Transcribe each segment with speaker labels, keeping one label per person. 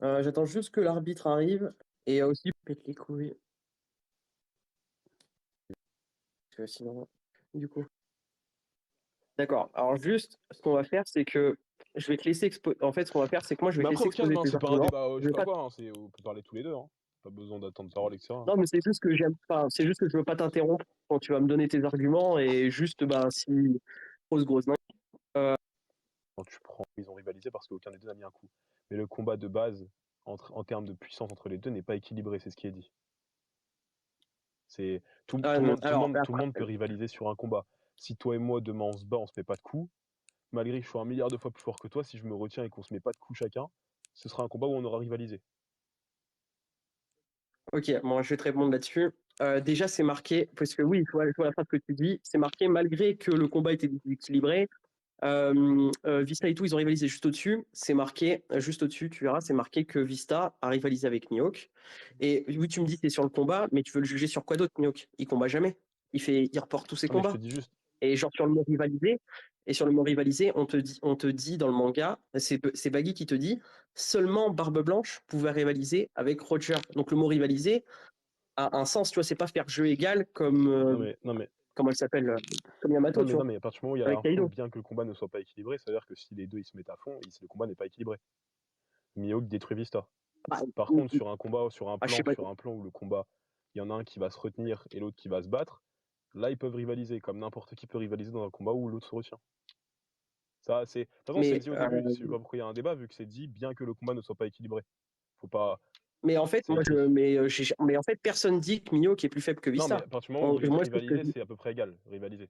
Speaker 1: J'attends juste que l'arbitre arrive et aussi pète les couilles. Parce que sinon, du coup. D'accord. Alors juste, ce qu'on va faire, c'est que je vais te laisser exposer. En fait, ce qu'on va faire, c'est que moi, je vais
Speaker 2: Mais
Speaker 1: te
Speaker 2: après,
Speaker 1: laisser
Speaker 2: au calme,
Speaker 1: exposer
Speaker 2: hein,
Speaker 1: tes
Speaker 2: c'est pas un
Speaker 1: arguments.
Speaker 2: débat, je
Speaker 1: Je
Speaker 2: sais
Speaker 1: vais
Speaker 2: pas
Speaker 1: pas.
Speaker 2: quoi, hein, on peut parler tous les deux, hein. Pas besoin d'attendre parole, etc.
Speaker 1: Non, mais c'est juste que j'aime pas. C'est juste que je veux pas t'interrompre quand tu vas me donner tes arguments et juste, ben, si grosse dingue.
Speaker 2: Quand tu prends, ils ont rivalisé parce qu'aucun des deux n'a mis un coup. Mais le combat de base, en termes de puissance entre les deux, n'est pas équilibré, c'est ce qui est dit. C'est tout le monde peut rivaliser sur un combat. Si toi et moi demain on se bat, on se met pas de coups, malgré que je sois un milliard de fois plus fort que toi, si je me retiens et qu'on se met pas de coups chacun, ce sera un combat où on aura rivalisé.
Speaker 1: Ok, bon, je vais te répondre là-dessus. Déjà, c'est marqué, parce que oui, je vois la phrase que tu dis, c'est marqué malgré que le combat était déséquilibré. Vista et tout, ils ont rivalisé juste au-dessus. C'est marqué, juste au-dessus, tu verras, c'est marqué que Vista a rivalisé avec Mihawk. Et oui, tu me dis que c'est sur le combat, mais tu veux le juger sur quoi d'autre, Mihawk? Il combat jamais. Il reporte tous ses
Speaker 2: Ah mais je te
Speaker 1: combats.
Speaker 2: dis juste,
Speaker 1: Et genre sur le mot rivalisé, on te dit dans le manga, c'est Baggy qui te dit, seulement Barbe Blanche pouvait rivaliser avec Roger. Donc le mot rivaliser a un sens, tu vois, c'est pas faire jeu égal comme,
Speaker 2: non mais,
Speaker 1: comment elle s'appelle, comme Yamato, tu
Speaker 2: non
Speaker 1: vois,
Speaker 2: mais à partir du moment où il y a
Speaker 1: avec
Speaker 2: l'info,
Speaker 1: Kaido.
Speaker 2: bien que le combat ne soit pas équilibré, ça veut dire que si les deux ils se mettent à fond, le combat n'est pas équilibré. Mihawk détruit Vista.
Speaker 1: Bah,
Speaker 2: Par contre, sur un combat,
Speaker 1: je sais pas.
Speaker 2: sur un plan où le combat, il y en a un qui va se retenir et l'autre qui va se battre, là ils peuvent rivaliser, comme n'importe qui peut rivaliser dans un combat où l'autre se retient. Ça, c'est. De toute façon, c'est
Speaker 1: Mais,
Speaker 2: dit au début. Je sais pas pourquoi il y a un débat, vu que c'est dit, bien que le combat ne soit pas équilibré. Faut pas.
Speaker 1: mais en fait,
Speaker 2: C'est écrit.
Speaker 1: mais en fait, personne dit que Mio qui est plus faible que
Speaker 2: Non, mais
Speaker 1: Vista.
Speaker 2: à partir du moment où vous dites
Speaker 1: Moi, je pense que
Speaker 2: rivaliser, c'est à peu près égal. Rivaliser.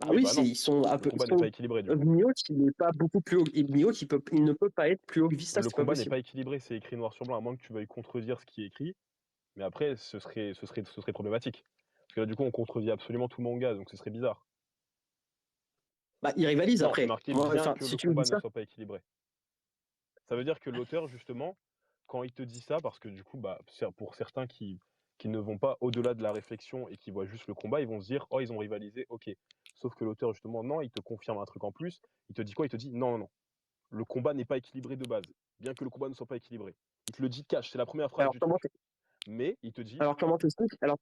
Speaker 1: ah
Speaker 2: Oui,
Speaker 1: oui,
Speaker 2: bah non.
Speaker 1: ils sont un
Speaker 2: Le
Speaker 1: peu,
Speaker 2: combat n'est pas équilibré, du coup.
Speaker 1: Mio qui n'est pas beaucoup plus haut. Et Mio il ne peut pas être plus haut que Vista,
Speaker 2: Le
Speaker 1: c'est pas
Speaker 2: combat n'est
Speaker 1: possible.
Speaker 2: pas équilibré, c'est écrit noir sur blanc, à moins que tu veuilles contredire ce qui est écrit. Mais après, ce serait problématique. Parce que là, du coup, on contredit absolument tout le manga, donc ce serait bizarre.
Speaker 1: Bah, ils rivalisent
Speaker 2: Non, c'est
Speaker 1: après.
Speaker 2: marqué
Speaker 1: Moi,
Speaker 2: bien
Speaker 1: enfin,
Speaker 2: que
Speaker 1: si
Speaker 2: le
Speaker 1: tu me dis
Speaker 2: combat ne
Speaker 1: ça,
Speaker 2: soit pas équilibré. Ça veut dire que l'auteur, justement, quand il te dit ça, parce que du coup, bah, pour certains qui ne vont pas au-delà de la réflexion et qui voient juste le combat, ils vont se dire, oh, ils ont rivalisé, ok. Sauf que l'auteur, justement, non, il te confirme un truc en plus. Il te dit quoi? Il te dit, non, non, non. Le combat n'est pas équilibré de base. Bien que le combat ne soit pas équilibré. Il te le dit cash, c'est la première phrase
Speaker 1: alors
Speaker 2: du
Speaker 1: comment,
Speaker 2: truc. Mais il te dit,
Speaker 1: alors comment t'expliques, alors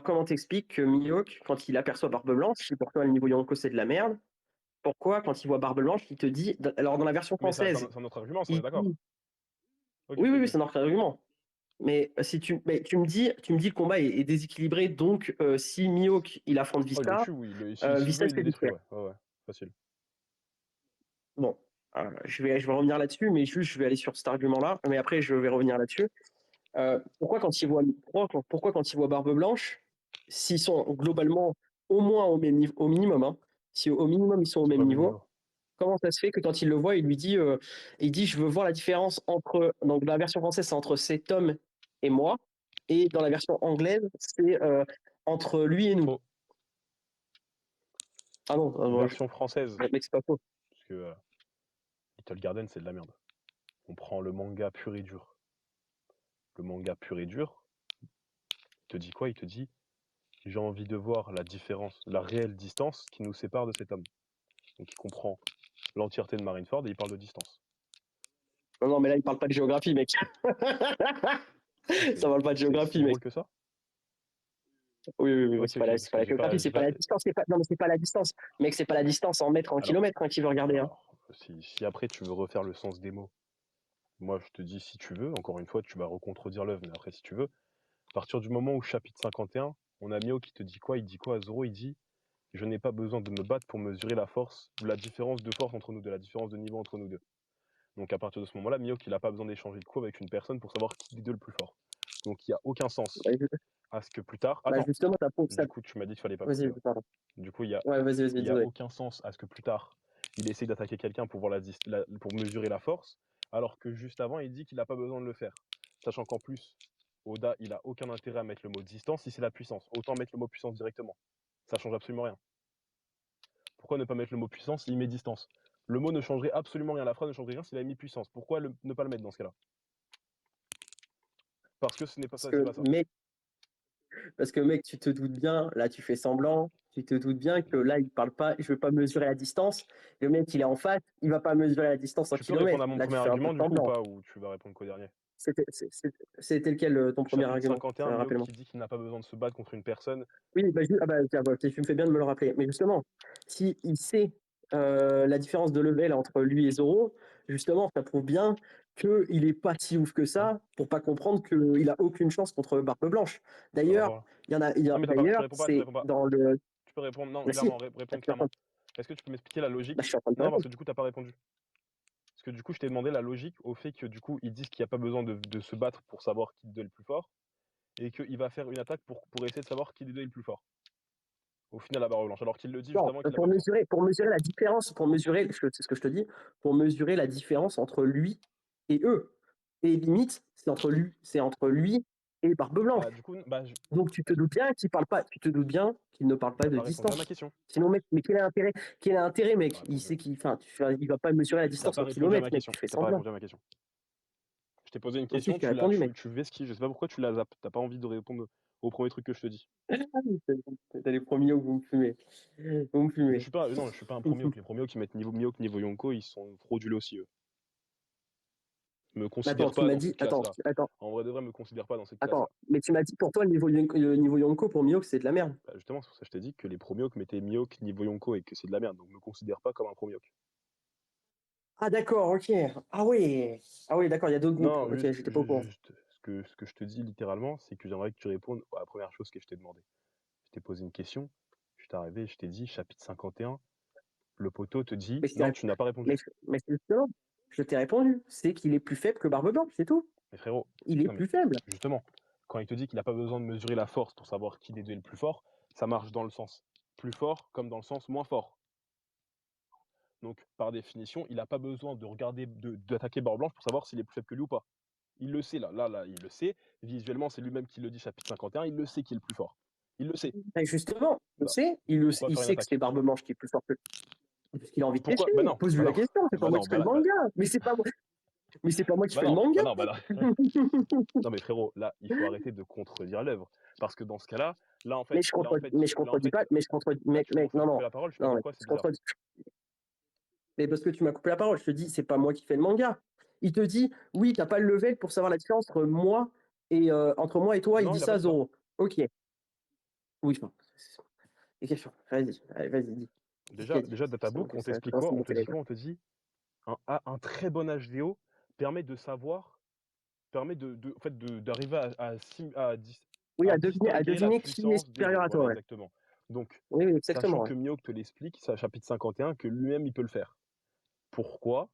Speaker 1: comment t'expliques que Mihawk, quand il aperçoit Barbe Blanche, si pour toi le niveau Yonko c'est de la merde, pourquoi quand il voit Barbe Blanche, il te dit, alors dans la version
Speaker 2: mais ça,
Speaker 1: française,
Speaker 2: c'est un autre argument, ça, on est
Speaker 1: il
Speaker 2: d'accord.
Speaker 1: dit,
Speaker 2: Ok,
Speaker 1: oui,
Speaker 2: ok,
Speaker 1: oui, oui,
Speaker 2: ok.
Speaker 1: c'est notre argument. Si tu me dis le combat est déséquilibré, donc si Mihawk il affronte
Speaker 2: Oh, il le
Speaker 1: Vista,
Speaker 2: tue, oui. S'il
Speaker 1: Vista
Speaker 2: veut,
Speaker 1: se
Speaker 2: il
Speaker 1: fait
Speaker 2: le détruit,
Speaker 1: détruire.
Speaker 2: ouais. Ouais, ouais. Facile.
Speaker 1: Bon, je vais revenir là-dessus, mais juste je vais aller sur cet argument-là, mais après je vais revenir là-dessus. Pourquoi quand ils voient Barbe Blanche, s'ils sont globalement au moins au même niveau, au minimum, hein, si au minimum ils sont au
Speaker 2: C'est
Speaker 1: même
Speaker 2: quoi le même
Speaker 1: niveau,
Speaker 2: niveau?
Speaker 1: comment ça se fait que quand il le voit, il dit je veux voir la différence entre, donc dans la version française c'est entre cet homme et moi, et dans la version anglaise c'est entre lui et nous.
Speaker 2: Faux.
Speaker 1: Ah non,
Speaker 2: Version française.
Speaker 1: mec, c'est pas faux.
Speaker 2: Parce que Little Garden, c'est de la merde. On prend le manga pur et dur. Le manga pur et dur, il te dit quoi? Il te dit, j'ai envie de voir la différence, la réelle distance qui nous sépare de cet homme. Donc il comprend l'entièreté de Marineford et il parle de distance.
Speaker 1: Non, non, mais là il parle pas de géographie, mec.
Speaker 2: Ah,
Speaker 1: Ça parle pas de
Speaker 2: c'est si
Speaker 1: géographie, mec.
Speaker 2: drôle que ça?
Speaker 1: Oui, oui, oui, mais
Speaker 2: Ok, ok, parce
Speaker 1: c'est pas
Speaker 2: que
Speaker 1: la
Speaker 2: j'ai pas,
Speaker 1: géographie, c'est pas la distance, non, mais c'est pas la distance. Mec, c'est pas la distance en mètres, en
Speaker 2: Alors,
Speaker 1: kilomètres, hein, qui veut regarder, hein.
Speaker 2: si après tu veux refaire le sens des mots, moi je te dis si tu veux, encore une fois, tu vas recontredire l'œuvre, mais après si tu veux, à partir du moment où chapitre 51, on a Mio qui te dit quoi? Il dit quoi à Zoro? Il dit, je n'ai pas besoin de me battre pour mesurer la force, ou la différence de force entre nous deux, la différence de niveau entre nous deux. Donc à partir de ce moment-là, Mio, il n'a pas besoin d'échanger de coups avec une personne pour savoir qui des deux est le plus fort. Donc il n'y a aucun sens à ce que plus tard.
Speaker 1: Bah,
Speaker 2: Attends,
Speaker 1: justement, ça.
Speaker 2: du coup, tu m'as dit qu'il fallait pas
Speaker 1: Vas-y,
Speaker 2: couper. Ouais.
Speaker 1: pardon.
Speaker 2: Du coup, il y a,
Speaker 1: Ouais, vas-y,
Speaker 2: il y a
Speaker 1: désolé.
Speaker 2: aucun sens à ce que plus tard, il essaye d'attaquer quelqu'un pour, voir pour mesurer la force, alors que juste avant, il dit qu'il n'a pas besoin de le faire. Sachant qu'en plus, Oda, il a aucun intérêt à mettre le mot distance si c'est la puissance. Autant mettre le mot puissance directement. Ça change absolument rien. Pourquoi ne pas mettre le mot puissance s'il met distance? Le mot ne changerait absolument rien. La phrase ne changerait rien s'il avait mis puissance. Pourquoi ne pas le mettre dans ce cas-là? Parce que ce n'est pas
Speaker 1: Parce
Speaker 2: ça, c'est
Speaker 1: que,
Speaker 2: pas ça.
Speaker 1: mec, Parce que mec, tu te doutes bien, là tu fais semblant, tu te doutes bien que là il parle pas, je veux pas mesurer la distance. Le mec il est en face, il va pas mesurer la distance en
Speaker 2: Tu peux répondre
Speaker 1: kilomètres.
Speaker 2: à mon
Speaker 1: Là tu
Speaker 2: premier
Speaker 1: fais un peu
Speaker 2: argument du coup ou
Speaker 1: semblant.
Speaker 2: pas, ou tu vas répondre qu'au dernier?
Speaker 1: C'était lequel ton premier
Speaker 2: Chapitre
Speaker 1: argument?
Speaker 2: 51, Mioc
Speaker 1: Rappelle-moi.
Speaker 2: qui dit qu'il n'a pas besoin de se battre contre une personne.
Speaker 1: Oui, bah, ah bah, tiens, bah, tu me fais bien de me le rappeler. Mais justement, si il sait la différence de level entre lui et Zoro, justement, ça prouve bien qu'il est pas si ouf que
Speaker 2: Hein?
Speaker 1: ça pour pas comprendre qu'il a aucune chance contre Barbe Blanche.
Speaker 2: Bah,
Speaker 1: D'ailleurs,
Speaker 2: voilà.
Speaker 1: il y en a,
Speaker 2: Non mais tu
Speaker 1: d'ailleurs,
Speaker 2: réponds pas, tu
Speaker 1: c'est
Speaker 2: réponds pas.
Speaker 1: dans le.
Speaker 2: Tu peux répondre, non,
Speaker 1: Bah si,
Speaker 2: clairement,
Speaker 1: bah,
Speaker 2: répondre clairement. Est-ce que tu peux m'expliquer la
Speaker 1: je
Speaker 2: logique?
Speaker 1: suis en train de te
Speaker 2: Non, parce
Speaker 1: répondre.
Speaker 2: que du coup, t'as pas répondu. Parce que du coup, je t'ai demandé la logique au fait que du coup, ils disent qu'il n'y a pas besoin de se battre pour savoir qui des deux est le plus fort, et qu'il va faire une attaque pour essayer de savoir qui des deux est le plus fort. Au final, à Barbe Blanche, alors qu'il le dit juste
Speaker 1: Non,
Speaker 2: avant qu'il n'a pas besoin.
Speaker 1: pour mesurer la différence, c'est ce que je te dis, pour mesurer la différence entre lui et eux. Et limite, c'est entre lui et Barbe Blanche.
Speaker 2: Bah, du coup, bah,
Speaker 1: Donc tu te doutes bien qu'il parle pas, tu te doutes bien qu'il ne parle pas
Speaker 2: t'as
Speaker 1: de
Speaker 2: pas répondu à ma
Speaker 1: distance.
Speaker 2: question.
Speaker 1: Sinon, mec, mais quel est l'intérêt? Quel est l'intérêt,
Speaker 2: T'as pas
Speaker 1: mec? Il
Speaker 2: répondu.
Speaker 1: sait qu'il, enfin, il va pas mesurer la
Speaker 2: T'as
Speaker 1: distance
Speaker 2: pas
Speaker 1: en
Speaker 2: répondu à
Speaker 1: kilomètres,
Speaker 2: ma
Speaker 1: mec.
Speaker 2: question.
Speaker 1: Tu fais
Speaker 2: T'as pas
Speaker 1: semblant.
Speaker 2: répondu à ma question. Je t'ai posé une
Speaker 1: Moi aussi,
Speaker 2: question,
Speaker 1: je t'ai répondu, mec.
Speaker 2: tu vesquilles. Je sais pas pourquoi tu la zappes. T'as pas envie de répondre au premier truc que je te dis.
Speaker 1: T'as les premiers où vous me fumez. Vous me
Speaker 2: Je
Speaker 1: fumez.
Speaker 2: suis pas, non, je suis pas un premier Les premiers qui mettent niveau Mioc, niveau Yonko, ils sont frauduleux aussi, eux. Me
Speaker 1: Attends,
Speaker 2: considère
Speaker 1: tu
Speaker 2: pas
Speaker 1: m'as
Speaker 2: dans
Speaker 1: dit,
Speaker 2: cette classe-là. En vrai de vrai, me considère pas dans cette
Speaker 1: attends,
Speaker 2: classe-là.
Speaker 1: mais tu m'as dit pour toi le niveau Yonko pour Mio, c'est de la merde.
Speaker 2: Bah, justement, c'est pour ça que je t'ai dit que les Promioc mettaient Mioc niveau Yonko et que c'est de la merde. Donc me considère pas comme un Promioc.
Speaker 1: Ah d'accord, ok. Ah oui. Ah oui, d'accord, il y a d'autres groupes.
Speaker 2: Non,
Speaker 1: Ok, j'étais pas au courant.
Speaker 2: ce que je te dis littéralement, c'est que j'aimerais que tu répondes à la première chose que je t'ai demandé. Je t'ai posé une question, je t'ai arrivé, je t'ai dit chapitre 51. Le poteau te dit
Speaker 1: Mais,
Speaker 2: non, tu n'as pas répondu.
Speaker 1: mais justement, je t'ai répondu. C'est qu'il est plus faible que Barbe Blanche, c'est tout.
Speaker 2: Mais frérot,
Speaker 1: Il est
Speaker 2: non mais
Speaker 1: plus faible.
Speaker 2: justement, quand il te dit qu'il n'a pas besoin de mesurer la force pour savoir qui des deux est le plus fort, ça marche dans le sens plus fort comme dans le sens moins fort. Donc, par définition, il n'a pas besoin de regarder, d'attaquer Barbe Blanche pour savoir s'il est plus faible que lui ou pas. Il le sait, là, il le sait. Visuellement, c'est lui-même qui le dit, chapitre 51, il le sait qui est le plus fort. Il le sait.
Speaker 1: Et justement,
Speaker 2: Bah, pourquoi
Speaker 1: il
Speaker 2: faire une
Speaker 1: sait que c'est
Speaker 2: attaque?
Speaker 1: Barbe Blanche qui est plus fort que lui. Parce qu'il a envie de
Speaker 2: Pourquoi?
Speaker 1: pêcher. Pose-lui
Speaker 2: Bah
Speaker 1: la
Speaker 2: non,
Speaker 1: question. C'est pas
Speaker 2: bah
Speaker 1: moi
Speaker 2: non,
Speaker 1: qui fais le manga. Mais c'est pas moi qui fais le manga.
Speaker 2: bah non. Non mais frérot, là, il faut arrêter de contredire l'œuvre. Parce que dans ce cas-là,
Speaker 1: Mais je contredis pas. Mais je contredis.
Speaker 2: là, tu
Speaker 1: Mec,
Speaker 2: commences à
Speaker 1: non,
Speaker 2: me
Speaker 1: non.
Speaker 2: couper la parole, je sais pas
Speaker 1: Non, mec,
Speaker 2: pourquoi, c'est
Speaker 1: je
Speaker 2: bizarre.
Speaker 1: contredis. Mais parce que tu m'as coupé la parole. Je te dis, c'est pas moi qui fais le manga. Il te dit, oui, t'as pas le level pour savoir la différence entre moi et toi. Il
Speaker 2: Non,
Speaker 1: dit
Speaker 2: il a
Speaker 1: ça
Speaker 2: pas
Speaker 1: à
Speaker 2: dit ça.
Speaker 1: Zoro. Ok. Oui, enfin. Des questions. Vas-y, allez, vas-y, dis. Dis ce qu'il a dit.
Speaker 2: Déjà, dans ta
Speaker 1: Sinon,
Speaker 2: boucle, on
Speaker 1: ça
Speaker 2: t'explique
Speaker 1: commence
Speaker 2: quoi?
Speaker 1: à
Speaker 2: On te
Speaker 1: monter les
Speaker 2: dit
Speaker 1: gars.
Speaker 2: quoi? On te dit un très bon HDO permet de savoir, permet en fait, d'arriver
Speaker 1: Oui,
Speaker 2: à
Speaker 1: à
Speaker 2: distinguer la
Speaker 1: deviner qui est
Speaker 2: puissance des deux.
Speaker 1: supérieur à
Speaker 2: Voilà,
Speaker 1: toi, ouais.
Speaker 2: exactement. Donc,
Speaker 1: Oui, oui, exactement,
Speaker 2: sachant
Speaker 1: ouais.
Speaker 2: que Mihawk te l'explique, ça, chapitre 51, que lui-même, il peut le faire. Pourquoi?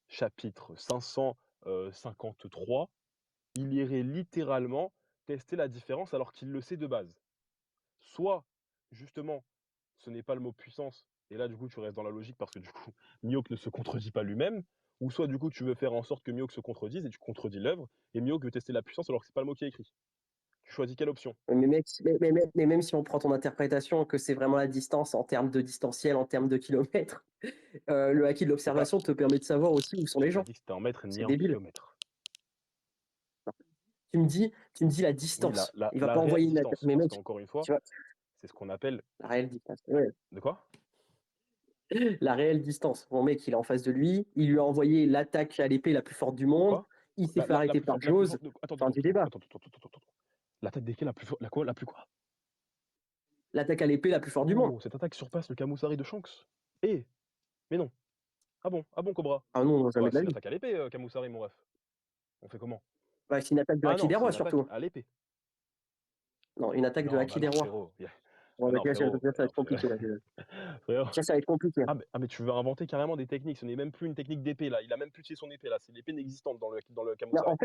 Speaker 2: Chapitre 553, il irait littéralement tester la différence alors qu'il le sait de base. Soit, justement, ce n'est pas le mot puissance, et là, du coup, tu restes dans la logique parce que, du coup, Mihawk ne se contredit pas lui-même, ou soit, du coup, tu veux faire en sorte que Mihawk se contredise et tu contredis l'œuvre, et Mihawk veut tester la puissance alors que c'est pas le mot qui est écrit. Tu choisis quelle option?
Speaker 1: Mais, mec, mais même si on prend ton interprétation que c'est vraiment la distance en termes de distanciel, en termes de kilomètres, le acquis de
Speaker 2: C'est pas.
Speaker 1: l'observation te permet de savoir aussi où sont les
Speaker 2: J'ai pas
Speaker 1: gens.
Speaker 2: dit que c'était en mètres ni
Speaker 1: C'est
Speaker 2: en
Speaker 1: débile.
Speaker 2: kilomètres.
Speaker 1: Tu me dis la
Speaker 2: Oui,
Speaker 1: distance. Il va
Speaker 2: la
Speaker 1: pas
Speaker 2: réelle
Speaker 1: envoyer une
Speaker 2: distance,
Speaker 1: mais
Speaker 2: parce
Speaker 1: mec,
Speaker 2: qu'encore une fois,
Speaker 1: tu vois,
Speaker 2: c'est ce qu'on appelle.
Speaker 1: la réelle distance. Ouais.
Speaker 2: De quoi?
Speaker 1: La réelle distance. Mon mec, il est en face de lui. Il lui a envoyé l'attaque à l'épée la plus forte du monde.
Speaker 2: Quoi?
Speaker 1: Il s'est fait arrêter par
Speaker 2: La plus
Speaker 1: Jaws.
Speaker 2: forte. Attends,
Speaker 1: Fin du débat.
Speaker 2: attends. L'attaque des quais la plus forte. La quoi? La plus quoi?
Speaker 1: L'attaque à l'épée la plus forte du monde.
Speaker 2: Oh, cette attaque surpasse le Camusari de Shanks. Eh, mais non. Ah bon, Cobra.
Speaker 1: Ah non, jamais
Speaker 2: Bah,
Speaker 1: de la
Speaker 2: c'est une
Speaker 1: vie.
Speaker 2: attaque à l'épée, Camusari, mon ref. On fait comment?
Speaker 1: Ouais, c'est une attaque de
Speaker 2: Ah
Speaker 1: Haki
Speaker 2: non,
Speaker 1: des
Speaker 2: c'est
Speaker 1: rois,
Speaker 2: une attaque
Speaker 1: surtout.
Speaker 2: à l'épée.
Speaker 1: Non, une attaque de Haki
Speaker 2: Bah
Speaker 1: des
Speaker 2: non,
Speaker 1: rois.
Speaker 2: frérot.
Speaker 1: Bon,
Speaker 2: Bah
Speaker 1: bah,
Speaker 2: non,
Speaker 1: tiens, ça
Speaker 2: frérot.
Speaker 1: va être compliqué, là.
Speaker 2: Frérot.
Speaker 1: Tiens, ça va être compliqué.
Speaker 2: Ah, mais tu veux inventer carrément des techniques. Ce n'est même plus une technique d'épée, là. Il a même plus tué son épée, là. C'est l'épée inexistante dans le
Speaker 1: Non,
Speaker 2: Camusari.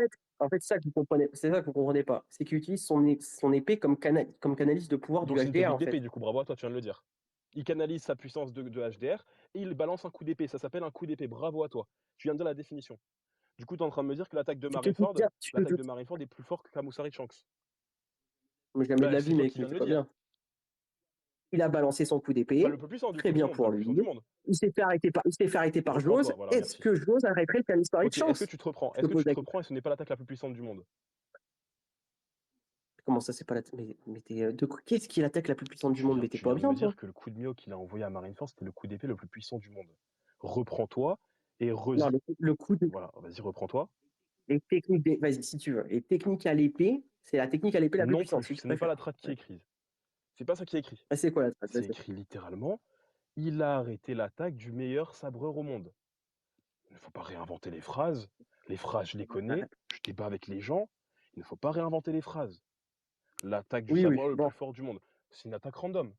Speaker 1: c'est ça que vous comprenez. C'est ça que vous comprenez pas. C'est qu'il utilise son épée comme canaliste de pouvoir du
Speaker 2: Donc c'est une
Speaker 1: HDR,
Speaker 2: technique
Speaker 1: en fait.
Speaker 2: d'épée, du coup. Bravo à toi, tu viens de le dire. Il canalise sa puissance de HDR et il balance un coup d'épée. Ça s'appelle un coup d'épée. Bravo à toi. Tu viens de dire la définition. Du coup, tu es en train de me dire que
Speaker 1: Tu te
Speaker 2: l'attaque
Speaker 1: doutes.
Speaker 2: de Marineford est plus forte que Camusari Shanks.
Speaker 1: Mais jamais de
Speaker 2: Bah,
Speaker 1: la
Speaker 2: c'est
Speaker 1: vie,
Speaker 2: toi
Speaker 1: mec,
Speaker 2: qui
Speaker 1: mais
Speaker 2: viens de
Speaker 1: c'est
Speaker 2: le
Speaker 1: pas
Speaker 2: dire.
Speaker 1: bien. Il a balancé son coup
Speaker 2: Bah,
Speaker 1: d'épée.
Speaker 2: le plus puissant
Speaker 1: Très
Speaker 2: du
Speaker 1: bien
Speaker 2: monde, pas
Speaker 1: pour
Speaker 2: le plus puissant du
Speaker 1: lui.
Speaker 2: monde.
Speaker 1: Il s'est fait arrêter par Jaws.
Speaker 2: Reprends-toi, voilà,
Speaker 1: Est-ce
Speaker 2: merci.
Speaker 1: que Jaws arrêterait le Canisparis de
Speaker 2: Ok, est-ce que
Speaker 1: chance?
Speaker 2: tu te reprends?
Speaker 1: Je te
Speaker 2: Est-ce que
Speaker 1: pose
Speaker 2: tu
Speaker 1: la
Speaker 2: te
Speaker 1: question.
Speaker 2: reprends et ce n'est pas l'attaque la plus puissante du monde?
Speaker 1: Comment ça, c'est pas la. Mais qu'est-ce qui est l'attaque la plus puissante du monde? Mais t'es
Speaker 2: Tu
Speaker 1: pas
Speaker 2: viens de
Speaker 1: bien,
Speaker 2: me
Speaker 1: toi?
Speaker 2: dire que le coup de Mio qu'il a envoyé à Marineford, c'était le coup d'épée le plus puissant du monde. Reprends-toi et
Speaker 1: Non,
Speaker 2: redis.
Speaker 1: le coup de.
Speaker 2: Voilà, vas-y, reprends-toi.
Speaker 1: Les techniques Vas-y, si tu veux. Les techniques à l'épée, c'est la technique à l'épée la plus
Speaker 2: Non
Speaker 1: puissante,
Speaker 2: plus,
Speaker 1: si tu
Speaker 2: ce n'est pas la
Speaker 1: préfères.
Speaker 2: trad qui est écrite. C'est pas ça qui est écrit.
Speaker 1: Ah, c'est quoi la trad?
Speaker 2: C'est
Speaker 1: Vas-y.
Speaker 2: écrit littéralement, il a arrêté l'attaque du meilleur sabreur au monde. Il ne faut pas réinventer les phrases. Les phrases, je les connais, je débat avec les gens. Il ne faut pas réinventer les phrases. L'attaque du
Speaker 1: Oui, oui.
Speaker 2: sabreur le
Speaker 1: Bon.
Speaker 2: plus fort du monde. C'est une attaque random.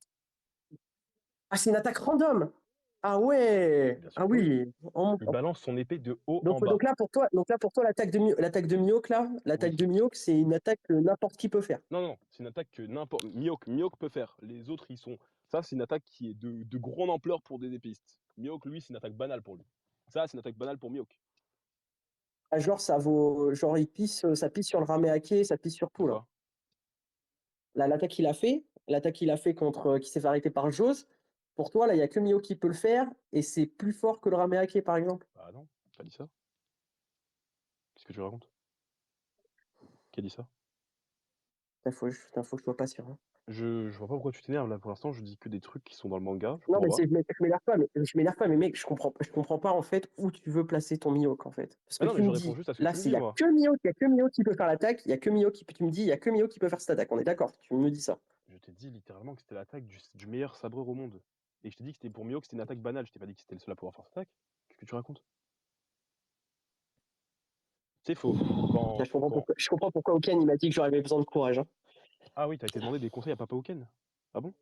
Speaker 1: Ah, c'est une attaque random. Ah ouais.
Speaker 2: Bien sûr
Speaker 1: Ah
Speaker 2: que oui.
Speaker 1: oui.
Speaker 2: Il balance son épée de haut en
Speaker 1: Donc,
Speaker 2: bas.
Speaker 1: donc là pour toi, l'attaque de Mihawk là, l'attaque
Speaker 2: Oui.
Speaker 1: de Mihawk, c'est une attaque que n'importe qui peut faire.
Speaker 2: Non, non, c'est une attaque que n'importe. Mihawk peut faire. Les autres, ils sont. Ça, c'est une attaque qui est de grande ampleur pour des épistes. Mihawk, lui, c'est une attaque banale pour lui. Ça, c'est une attaque banale pour Mihawk.
Speaker 1: Ah, genre ça vaut, genre ça pisse sur le Rameake, ça pisse sur tout là.
Speaker 2: Pourquoi?
Speaker 1: Là, l'attaque qu'il a fait contre, qui s'est fait arrêter par Jose. Pour toi, là, il y a que Mihawk qui peut le faire et c'est plus fort que le Rameake par exemple.
Speaker 2: Ah non, pas dit ça. Qu'est-ce que tu racontes? Qui a dit ça?
Speaker 1: Faut que je sois pas sûr. Hein.
Speaker 2: Je vois pas pourquoi tu t'énerves là. Pour l'instant, je dis que des trucs qui sont dans le manga. Je
Speaker 1: Non,
Speaker 2: comprends
Speaker 1: mais
Speaker 2: pas.
Speaker 1: je m'énerve pas, mais mec, je comprends pas en fait où tu veux placer ton Mihawk en fait. Parce
Speaker 2: Ah
Speaker 1: que
Speaker 2: non,
Speaker 1: tu
Speaker 2: mais je
Speaker 1: me
Speaker 2: réponds
Speaker 1: dis,
Speaker 2: juste à ce que
Speaker 1: là,
Speaker 2: tu me
Speaker 1: il
Speaker 2: dis,
Speaker 1: y a
Speaker 2: moi.
Speaker 1: que Mihawk, il y a que Mihawk qui peut faire l'attaque, il y a que Mihawk tu me dis, il y a que Mihawk qui peut faire cette attaque. On est d'accord, tu me dis ça.
Speaker 2: Je t'ai dit littéralement que c'était l'attaque du meilleur sabreur au monde. Et je t'ai dit que c'était pour Mihawk, c'était une attaque banale. Je t'ai pas dit que c'était le seul à pouvoir faire cette attaque. Qu'est-ce que tu racontes? C'est faux.
Speaker 1: Là, je comprends pourquoi Oken il m'a dit que j'aurais besoin de courage. Hein.
Speaker 2: Ah oui, t'as été demandé des conseils à Papa Oken. Ah bon?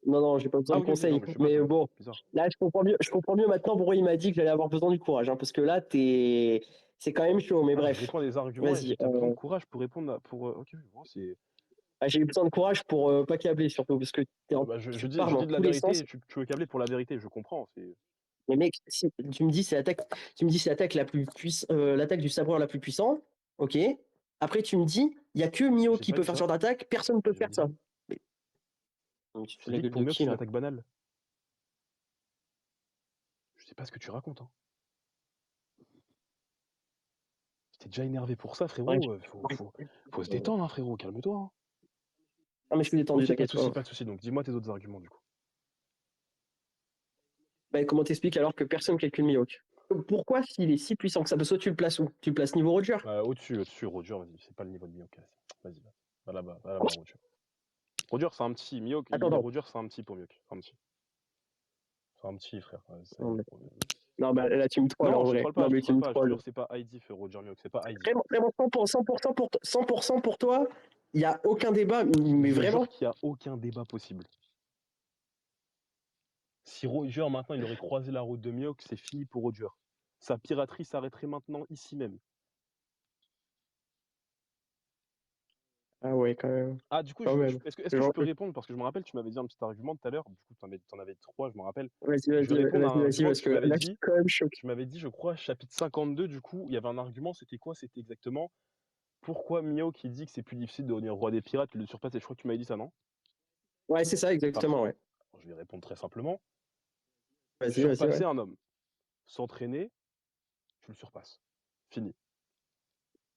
Speaker 1: Non, non, j'ai pas besoin
Speaker 2: Ah
Speaker 1: de
Speaker 2: ok, ok, non,
Speaker 1: conseils.
Speaker 2: mais je sais pas,
Speaker 1: Mais
Speaker 2: ça
Speaker 1: bon,
Speaker 2: bizarre.
Speaker 1: là, je comprends mieux maintenant pourquoi il m'a dit que j'allais avoir besoin du courage. Hein, parce que là, c'est quand même chaud. Mais
Speaker 2: Ah, je
Speaker 1: bref,
Speaker 2: réponds à des arguments et
Speaker 1: vas-y.
Speaker 2: j'ai t'as besoin de courage pour répondre ok, bon, c'est.
Speaker 1: J'ai eu besoin de courage pour pas câbler surtout, parce que
Speaker 2: Bah,
Speaker 1: tu pars
Speaker 2: je
Speaker 1: dans
Speaker 2: dis de la
Speaker 1: tous les
Speaker 2: vérité
Speaker 1: sens.
Speaker 2: et tu veux câbler pour la vérité, je comprends. C'est.
Speaker 1: Mais mec, si tu me dis c'est l'attaque la plus l'attaque du sabreur la plus puissante, ok. Après tu me dis, il y a que Mio
Speaker 2: J'ai
Speaker 1: qui
Speaker 2: pas
Speaker 1: peut
Speaker 2: dit
Speaker 1: faire ce
Speaker 2: ça.
Speaker 1: genre d'attaque, personne ne peut
Speaker 2: J'ai
Speaker 1: faire
Speaker 2: jamais dit
Speaker 1: ça.
Speaker 2: ça.
Speaker 1: Mais tu te
Speaker 2: Je
Speaker 1: fous
Speaker 2: t'ai
Speaker 1: de la
Speaker 2: dit que
Speaker 1: gueule
Speaker 2: pour
Speaker 1: de
Speaker 2: Mihawk,
Speaker 1: qui
Speaker 2: c'est une
Speaker 1: là?
Speaker 2: attaque banale. Je sais pas ce que tu racontes, hein. T'es déjà énervé pour ça,
Speaker 1: Ouais,
Speaker 2: frérot. Faut se détendre, hein, frérot. Calme-toi, hein.
Speaker 1: Non mais je suis détendu,
Speaker 2: Ok,
Speaker 1: t'inquiète pas.
Speaker 2: pas de souci. Donc dis-moi tes autres arguments, du coup.
Speaker 1: Bah, comment t'expliques alors que personne calcule Mihawk? Pourquoi s'il est si puissant que ça? Soit tu le places où? Tu le places niveau Roger?
Speaker 2: Au-dessus, Roger, vas-y. C'est pas le niveau de Mihawk. Vas-y, va là-bas, Roger. Roger, c'est un petit. Mihawk,
Speaker 1: Attends, attends.
Speaker 2: Roger, c'est un petit pour Mihawk. C'est un petit. C'est un petit, frère. Ouais,
Speaker 1: Non, non, bah, là tu me trolles en
Speaker 2: non, je te
Speaker 1: vrai.
Speaker 2: troll pas,
Speaker 1: Non mais tu me
Speaker 2: Je te
Speaker 1: trolles.
Speaker 2: jure, c'est pas Heidi, Roger Mihawk, c'est pas Heidi.
Speaker 1: Vraiment, vraiment 100% pour toi, il n'y a aucun débat, mais
Speaker 2: Je jure
Speaker 1: vraiment.
Speaker 2: qu'il n'y a aucun débat possible. Si Roger, maintenant, il aurait croisé la route de Mihawk, c'est fini pour Roger. Sa piraterie s'arrêterait maintenant, ici même.
Speaker 1: Ah ouais, quand même.
Speaker 2: Ah, du coup,
Speaker 1: Quand même.
Speaker 2: est-ce que je peux répondre? Parce que je me rappelle, tu m'avais dit un petit argument tout à l'heure. Du coup, t'en avais trois, je me rappelle. Je vais répondre à un argument que
Speaker 1: parce que là, je suis quand même choqué.
Speaker 2: tu m'avais dit, je crois, chapitre 52, du coup, il y avait un argument, c'était quoi? C'était exactement pourquoi Mihawk qui dit que c'est plus difficile de devenir roi des pirates que de le surpasser. Je crois que tu m'avais dit ça, non?
Speaker 1: Ouais, c'est ça,
Speaker 2: Parfait.
Speaker 1: exactement, ouais.
Speaker 2: Alors, je vais répondre très simplement.
Speaker 1: Vas-y,
Speaker 2: Surpasser
Speaker 1: ouais.
Speaker 2: un homme, s'entraîner, tu le surpasses. Fini.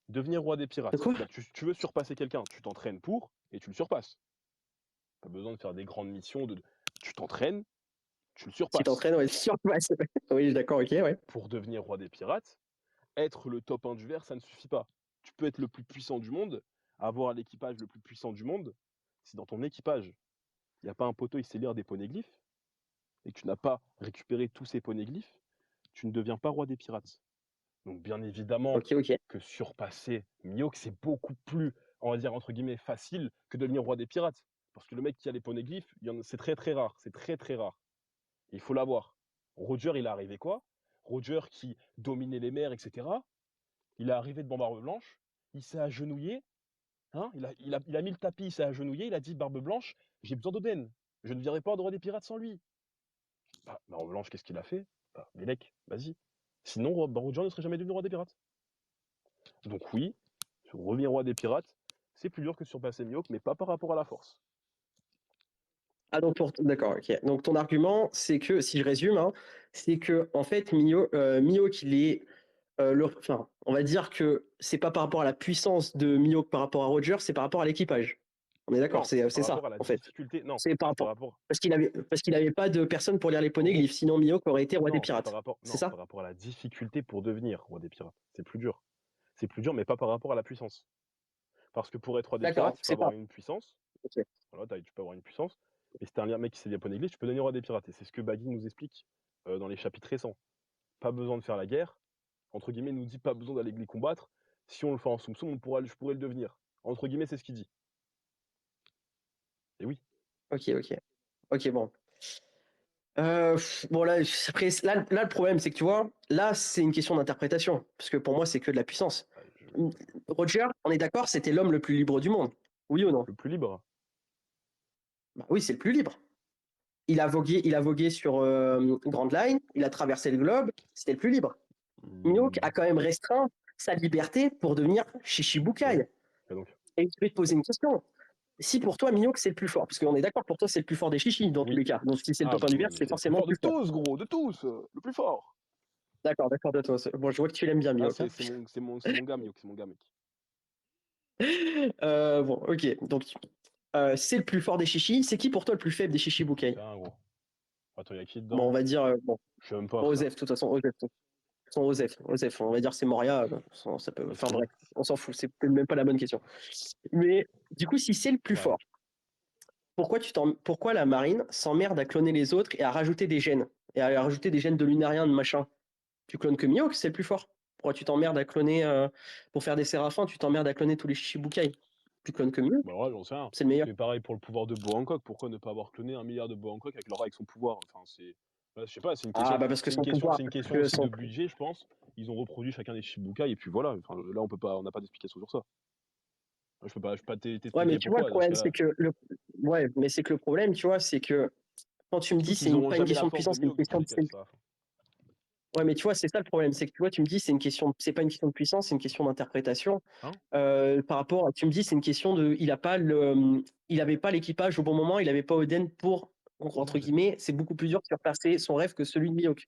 Speaker 2: Devenir roi des
Speaker 1: De
Speaker 2: pirates.
Speaker 1: quoi?
Speaker 2: Bah, tu veux surpasser quelqu'un, tu t'entraînes pour et tu le surpasses. Pas besoin de faire des grandes missions. Tu t'entraînes, tu le
Speaker 1: Tu
Speaker 2: surpasses.
Speaker 1: t'entraînes, ouais, oui, d'accord, ok, ouais.
Speaker 2: Pour devenir roi des pirates, être le top 1 du verre, ça ne suffit pas. Tu peux être le plus puissant du monde, avoir l'équipage le plus puissant du monde. Si dans ton équipage, il n'y a pas un poteau, il sait lire des poneglyphes, et que tu n'as pas récupéré tous ces poneglyphes, tu ne deviens pas roi des pirates. Donc bien évidemment
Speaker 1: Ok.
Speaker 2: que surpasser Mihawk, c'est beaucoup plus, on va dire entre guillemets, facile que de devenir roi des pirates. Parce que le mec qui a les poneglyphes, c'est très très rare. C'est très très rare. Il faut l'avoir. Roger, il est arrivé quoi? Roger qui dominait les mers, etc. Il est arrivé devant Barbe Blanche, il s'est agenouillé, hein, il a mis le tapis, il s'est agenouillé, il a dit Barbe Blanche, j'ai besoin d'Oden. Je ne viendrai pas au droit des pirates sans lui. Bah, Barbe Blanche, qu'est-ce qu'il a fait? Bah, Bélec, vas-y. Sinon, Roger ne serait jamais devenu roi des pirates. Donc oui, revenir roi des pirates, c'est plus dur que surpasser Mihawk, mais pas par rapport à la force.
Speaker 1: Ah, donc, d'accord, ok. Donc, ton argument, c'est que, si je résume, hein, c'est que, en fait, Mihawk, il est. Enfin, on va dire que c'est pas par rapport à la puissance de Mihawk par rapport à Roger, c'est par rapport à l'équipage. On est d'accord,
Speaker 2: Non,
Speaker 1: c'est
Speaker 2: par
Speaker 1: ça,
Speaker 2: rapport à la
Speaker 1: en fait.
Speaker 2: difficulté. Non,
Speaker 1: C'est par
Speaker 2: c'est par
Speaker 1: rapport.
Speaker 2: rapport.
Speaker 1: Parce qu'il avait pas de personne pour lire les
Speaker 2: En gros,
Speaker 1: poneglyphes, sinon Mihawk aurait été roi des
Speaker 2: non, c'est par
Speaker 1: pirates.
Speaker 2: rapport.
Speaker 1: C'est
Speaker 2: Non,
Speaker 1: ça?
Speaker 2: par rapport à la difficulté pour devenir roi des pirates. C'est plus dur. C'est plus dur, mais pas par rapport à la puissance. Parce que pour être roi des
Speaker 1: D'accord,
Speaker 2: pirates, il faut
Speaker 1: c'est pas.
Speaker 2: avoir une puissance.
Speaker 1: Ok.
Speaker 2: Voilà, tu peux avoir une puissance. Mais si t'es un mec qui sait lire poneglyph, tu peux devenir roi des pirates. Et c'est ce que Baggy nous explique dans les chapitres récents. Pas besoin de faire la guerre. Entre guillemets, il nous dit pas besoin d'aller les combattre. Si on le fait en soum-soum, je pourrais le devenir. Entre guillemets, c'est ce qu'il dit. Et oui.
Speaker 1: Ok, ok. Ok, bon. Bon, là, après, là, le problème, c'est que tu vois, là, c'est une question d'interprétation. Parce que pour moi, c'est que de la puissance. Roger, on est d'accord, c'était l'homme le plus libre du monde. Oui ou non?
Speaker 2: Le plus libre.
Speaker 1: Bah oui, c'est le plus libre. Il a vogué sur Grand Line, il a traversé le globe, c'était le plus libre. Mihawk a quand même restreint sa liberté pour devenir Shishibukai.
Speaker 2: Et donc
Speaker 1: Et je vais te poser une question. Si pour toi, Mihawk, c'est le plus fort, parce qu'on est d'accord, pour toi, c'est le plus fort des Shishis, dans tous
Speaker 2: oui.
Speaker 1: les cas. Donc si c'est le
Speaker 2: Ah,
Speaker 1: top 1 du verre, c'est
Speaker 2: c'est le plus
Speaker 1: forcément
Speaker 2: fort
Speaker 1: le
Speaker 2: de
Speaker 1: plus fort.
Speaker 2: tous, gros, de tous. Le plus fort.
Speaker 1: D'accord, d'accord, de toi. Bon, je vois que tu l'aimes bien,
Speaker 2: Ah,
Speaker 1: Mihawk. Hein.
Speaker 2: c'est mon gars, Mihawk, c'est mon gars, mec.
Speaker 1: Bon, ok. Donc, c'est le plus fort des Shishis. C'est qui pour toi le plus faible des Shishibukai?
Speaker 2: C'est un gros. Attends, il y a qui
Speaker 1: Bon, on
Speaker 2: dedans?
Speaker 1: va dire, bon,
Speaker 2: Je sais même pas, frère.
Speaker 1: Osef, de toute façon, Osef. Son Osef, Osef, on va dire c'est Moria, ça peut, enfin
Speaker 2: Ok.
Speaker 1: bref, on s'en fout, c'est même pas la bonne question. Mais du coup, si c'est le plus
Speaker 2: Ouais.
Speaker 1: fort, pourquoi la marine s'emmerde à cloner les autres et à rajouter des gènes et à rajouter des gènes de lunariens, de machin? Tu clones que Mihawk, c'est le plus fort. Pourquoi tu t'emmerdes à cloner pour faire des séraphins, tu t'emmerdes à cloner tous les Shichibukai? Tu clones que Mihawk,
Speaker 2: Bah ouais, j'en sais rien.
Speaker 1: c'est le meilleur.
Speaker 2: C'est pareil pour le pouvoir de Bo Hancock. Pourquoi ne pas avoir cloné 1 milliard de Bo Hancock avec son pouvoir? Enfin, c'est. Ouais, je sais pas,
Speaker 1: Ah bah parce que son pouvoir,
Speaker 2: c'est une
Speaker 1: parce
Speaker 2: question
Speaker 1: que
Speaker 2: aussi de
Speaker 1: son...
Speaker 2: budget, je pense. Ils ont reproduit chacun des Shichibukai et puis voilà. Enfin, là, on n'a pas d'explication sur ça. Je peux pas
Speaker 1: Ouais, mais
Speaker 2: t'expliquer
Speaker 1: tu vois, le
Speaker 2: pourquoi dans ce
Speaker 1: problème, c'est
Speaker 2: cas-là.
Speaker 1: que ouais, mais c'est que le problème, tu vois, c'est que quand tu me
Speaker 2: Surtout
Speaker 1: dis
Speaker 2: qu'ils auront
Speaker 1: pas une
Speaker 2: jamais la
Speaker 1: question de
Speaker 2: force de
Speaker 1: puissance, c'est une
Speaker 2: Mihawk dans tous
Speaker 1: question
Speaker 2: les cas, c'est ça.
Speaker 1: Ouais, mais tu vois, c'est ça le problème, c'est que tu vois, tu me dis c'est une question, c'est pas une question de puissance, c'est une question d'interprétation.
Speaker 2: Hein?
Speaker 1: Par rapport, tu me dis c'est une question de, il avait pas l'équipage au bon moment, il avait pas Oden pour
Speaker 2: Non,
Speaker 1: entre guillemets, c'est beaucoup plus dur de surpasser son rêve que celui de Mihawk.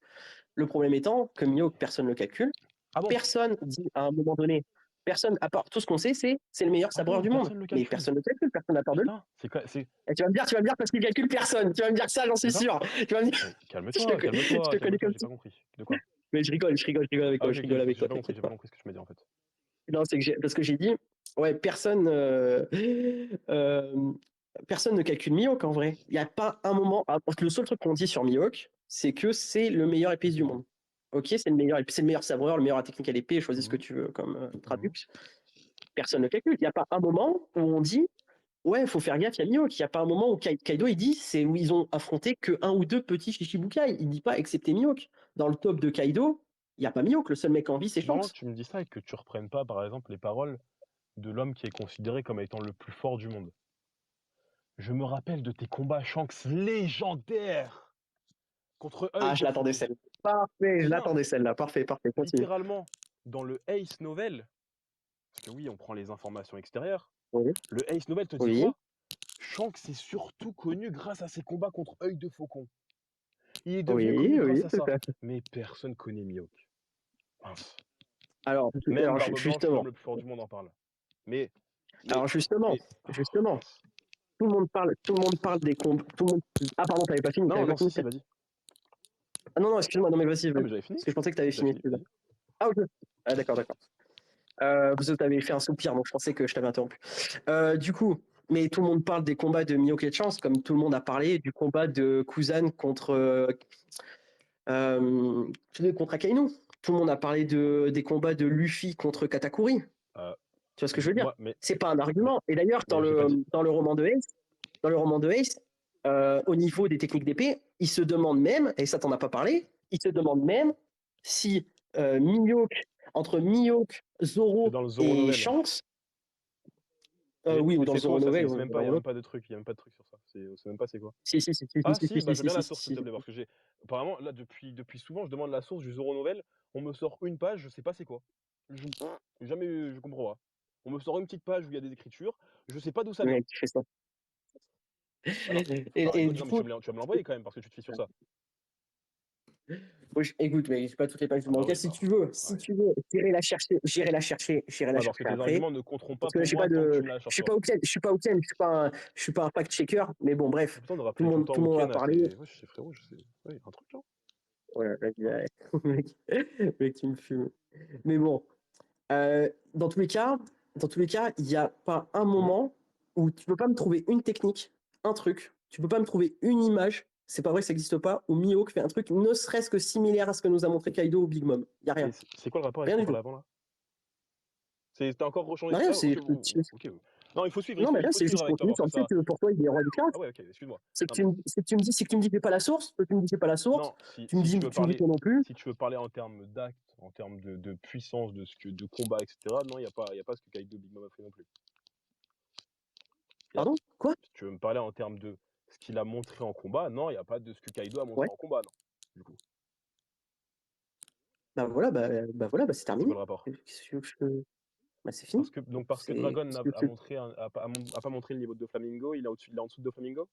Speaker 1: Le problème étant que Mihawk, personne ne le calcule,
Speaker 2: Ah bon?
Speaker 1: personne dit à un moment donné, personne, à part tout ce qu'on sait, c'est le meilleur
Speaker 2: Ah
Speaker 1: sabreur
Speaker 2: bon,
Speaker 1: du monde,
Speaker 2: personne le
Speaker 1: mais
Speaker 2: calcule.
Speaker 1: personne ne le calcule, personne n'a peur de lui.
Speaker 2: Putain, c'est quoi? C'est.
Speaker 1: Et tu vas me dire parce qu'il calcule personne, tu vas me dire ça, j'en suis
Speaker 2: D'accord?
Speaker 1: sûr. Tu vas me dire,
Speaker 2: Calme-toi,
Speaker 1: je
Speaker 2: calme-toi,
Speaker 1: te connais
Speaker 2: calme-toi,
Speaker 1: comme
Speaker 2: j'ai
Speaker 1: ça.
Speaker 2: pas compris. De quoi?
Speaker 1: Mais je rigole avec
Speaker 2: Ah
Speaker 1: toi,
Speaker 2: ok,
Speaker 1: je
Speaker 2: ok,
Speaker 1: rigole avec toi,
Speaker 2: j'ai
Speaker 1: t'inquiète
Speaker 2: pas
Speaker 1: pas.
Speaker 2: compris ce que tu m'as dit en fait.
Speaker 1: Non, c'est que parce que j'ai dit, ouais, euh, personne ne calcule Mihawk en vrai. Il n'y a pas un moment. Le seul truc qu'on dit sur Mihawk, c'est que c'est le meilleur épéiste du monde. Ok, c'est le meilleur sabreur, le meilleur à technique à l'épée, choisis ce que
Speaker 2: Mhm.
Speaker 1: tu veux comme traduction. Personne ne calcule. Il n'y a pas un moment où on dit, ouais, il faut faire gaffe, il y a Mihawk. Il n'y a pas un moment où Kaido, il dit, c'est où ils ont affronté que un ou deux petits Shichibukai. Il dit pas, excepté Mihawk. Dans le top de Kaido, il n'y a pas Mihawk. Le seul mec en vie, c'est
Speaker 2: C'est marrant
Speaker 1: Shanks.
Speaker 2: que tu me dis ça et que tu reprennes pas par exemple les paroles de l'homme qui est considéré comme étant le plus fort du monde. Je me rappelle de tes combats Shanks légendaires contre
Speaker 1: Ah,
Speaker 2: œil
Speaker 1: je
Speaker 2: de
Speaker 1: l'attendais
Speaker 2: faucon.
Speaker 1: celle. Parfait, je
Speaker 2: Viens,
Speaker 1: l'attendais celle-là. Parfait, parfait. Continue.
Speaker 2: littéralement, dans le Ace Novel, parce que oui, on prend les informations extérieures,
Speaker 1: Oui,
Speaker 2: le Ace Novel te dit
Speaker 1: oui,
Speaker 2: quoi? Shanks est surtout connu grâce à ses combats contre œil de faucon. Il est devenu
Speaker 1: oui,
Speaker 2: connu
Speaker 1: oui,
Speaker 2: grâce à
Speaker 1: tout
Speaker 2: ça.
Speaker 1: à fait.
Speaker 2: Mais personne connaît Mihawk. Mince.
Speaker 1: Alors,
Speaker 2: Même
Speaker 1: alors
Speaker 2: Barbe Blanche, l'homme
Speaker 1: justement,
Speaker 2: le plus fort du monde en parle. Mais, mais,
Speaker 1: alors justement,
Speaker 2: mais, oh,
Speaker 1: justement,
Speaker 2: mince.
Speaker 1: tout le monde parle des combats. Ah pardon, t'avais
Speaker 2: Non,
Speaker 1: pas
Speaker 2: non, si,
Speaker 1: fini
Speaker 2: si,
Speaker 1: peut-être.
Speaker 2: vas-y.
Speaker 1: Ah non, non, excuse-moi, non mais vas-y,
Speaker 2: Non,
Speaker 1: vas-y.
Speaker 2: mais j'avais fini.
Speaker 1: Parce que je pensais que t'avais
Speaker 2: J'avais
Speaker 1: fini.
Speaker 2: fini, vas-y.
Speaker 1: Ah ok. Ah d'accord, d'accord. Parce que t'avais fait un soupir, donc je pensais que je t'avais interrompu. Du coup, mais tout le monde parle des combats de Mihawk et Chance, comme tout le monde a parlé du combat de Kuzan contre Akainu. Tout le monde a parlé des combats de Luffy contre Katakuri.
Speaker 2: Euh,
Speaker 1: Tu vois ce que je veux dire?
Speaker 2: moi,
Speaker 1: C'est pas un argument. Et d'ailleurs,
Speaker 2: mais j'ai pas dit.
Speaker 1: dans le roman de Ace, au niveau des techniques d'épée, il se demande même, et ça t'en a pas parlé, il se demande même si Mihawk, entre Mihawk,
Speaker 2: C'est
Speaker 1: Zoro
Speaker 2: dans le Zoro
Speaker 1: et
Speaker 2: Novel.
Speaker 1: Shanks, oui, ou dans le
Speaker 2: C'est
Speaker 1: Zoro
Speaker 2: faux, ça,
Speaker 1: Novel,
Speaker 2: c'est même pas, il y a même pas de truc, il y a même pas de truc sur ça. C'est même pas c'est quoi. Ah si, bah je veux bien la source, s'il te plaît, parce que j'ai. Apparemment, là, depuis souvent, je demande la source du Zoro Novel. On me sort une page, je sais pas c'est quoi. Jamais, je comprends pas. On me sort une petite page où il y a des écritures, je sais pas d'où ça vient.
Speaker 1: mec qui fait ça.
Speaker 2: Alors, faut pas
Speaker 1: Et
Speaker 2: rigoler.
Speaker 1: du
Speaker 2: Non, mais
Speaker 1: coup,
Speaker 2: tu vas me l'envoyer quand même, parce que tu te fies sur ça.
Speaker 1: Écoute, mais j'ai pas toutes les pages du manga.
Speaker 2: oui,
Speaker 1: Si
Speaker 2: bah,
Speaker 1: tu veux,
Speaker 2: ouais.
Speaker 1: j'irai la chercher,
Speaker 2: Ouais, parce que tes
Speaker 1: après.
Speaker 2: arguments ne compteront pas
Speaker 1: Parce que là,
Speaker 2: pour moi tant que tu me lâches
Speaker 1: je
Speaker 2: sur
Speaker 1: suis pas
Speaker 2: toi.
Speaker 1: Open, je suis pas un fact-checker, mais bon, bref,
Speaker 2: Putain de rappeler tout le temps
Speaker 1: tout le monde a
Speaker 2: Oken à
Speaker 1: parlé.
Speaker 2: tes. Ouais, je sais, frérot, je sais. Ouais, y a un truc là.
Speaker 1: Ouais, mec, mec, tu me fumes. Mais bon, dans tous les cas, il n'y a pas un
Speaker 2: Mhm.
Speaker 1: moment où tu peux pas me trouver une technique, un truc, tu peux pas me trouver une image, c'est pas vrai que ça n'existe pas, où Mihawk fait un truc ne serait-ce que similaire à ce que nous a montré Kaido ou Big Mom. Il n'y a
Speaker 2: Mais
Speaker 1: rien.
Speaker 2: c'est quoi le rapport avec ce
Speaker 1: Rien
Speaker 2: qu'on
Speaker 1: du tout.
Speaker 2: parlait avant là? T'as encore rechangé
Speaker 1: Non,
Speaker 2: de.
Speaker 1: rien,
Speaker 2: Ah,
Speaker 1: c'est.
Speaker 2: ok, ok. Non, il faut suivre,
Speaker 1: Non, mais
Speaker 2: il
Speaker 1: là,
Speaker 2: faut
Speaker 1: c'est
Speaker 2: suivre
Speaker 1: juste
Speaker 2: avec
Speaker 1: pour
Speaker 2: toi
Speaker 1: tenir
Speaker 2: parce
Speaker 1: sur
Speaker 2: que
Speaker 1: le fait
Speaker 2: ça.
Speaker 1: que pour toi, il est roi du craft.
Speaker 2: Ah ouais, ok, excuse-moi.
Speaker 1: C'est que
Speaker 2: Non, mais
Speaker 1: tu me dis, c'est que tu me dis que pas la source, toi, tu me dis c'est pas la source,
Speaker 2: non,
Speaker 1: tu me dis que non plus.
Speaker 2: si tu veux parler en termes d'actes, en termes de puissance, de combat, etc. Non, y a pas ce que Kaido Big Mom a fait non plus.
Speaker 1: Pardon? Quoi?
Speaker 2: Si tu veux me parler en termes de ce qu'il a montré en combat, non, il n'y a pas de ce que Kaido a montré
Speaker 1: Ouais.
Speaker 2: en combat, non. Du coup,
Speaker 1: Bah voilà, c'est
Speaker 2: c'est
Speaker 1: terminé.
Speaker 2: quoi le rapport?
Speaker 1: Qu'est-ce que tu veux que je- Bah c'est fini.
Speaker 2: Parce que Dragon
Speaker 1: Qu'est-ce que
Speaker 2: a montré a pas montré le niveau de Doflamingo, il est en dessous de Doflamingo?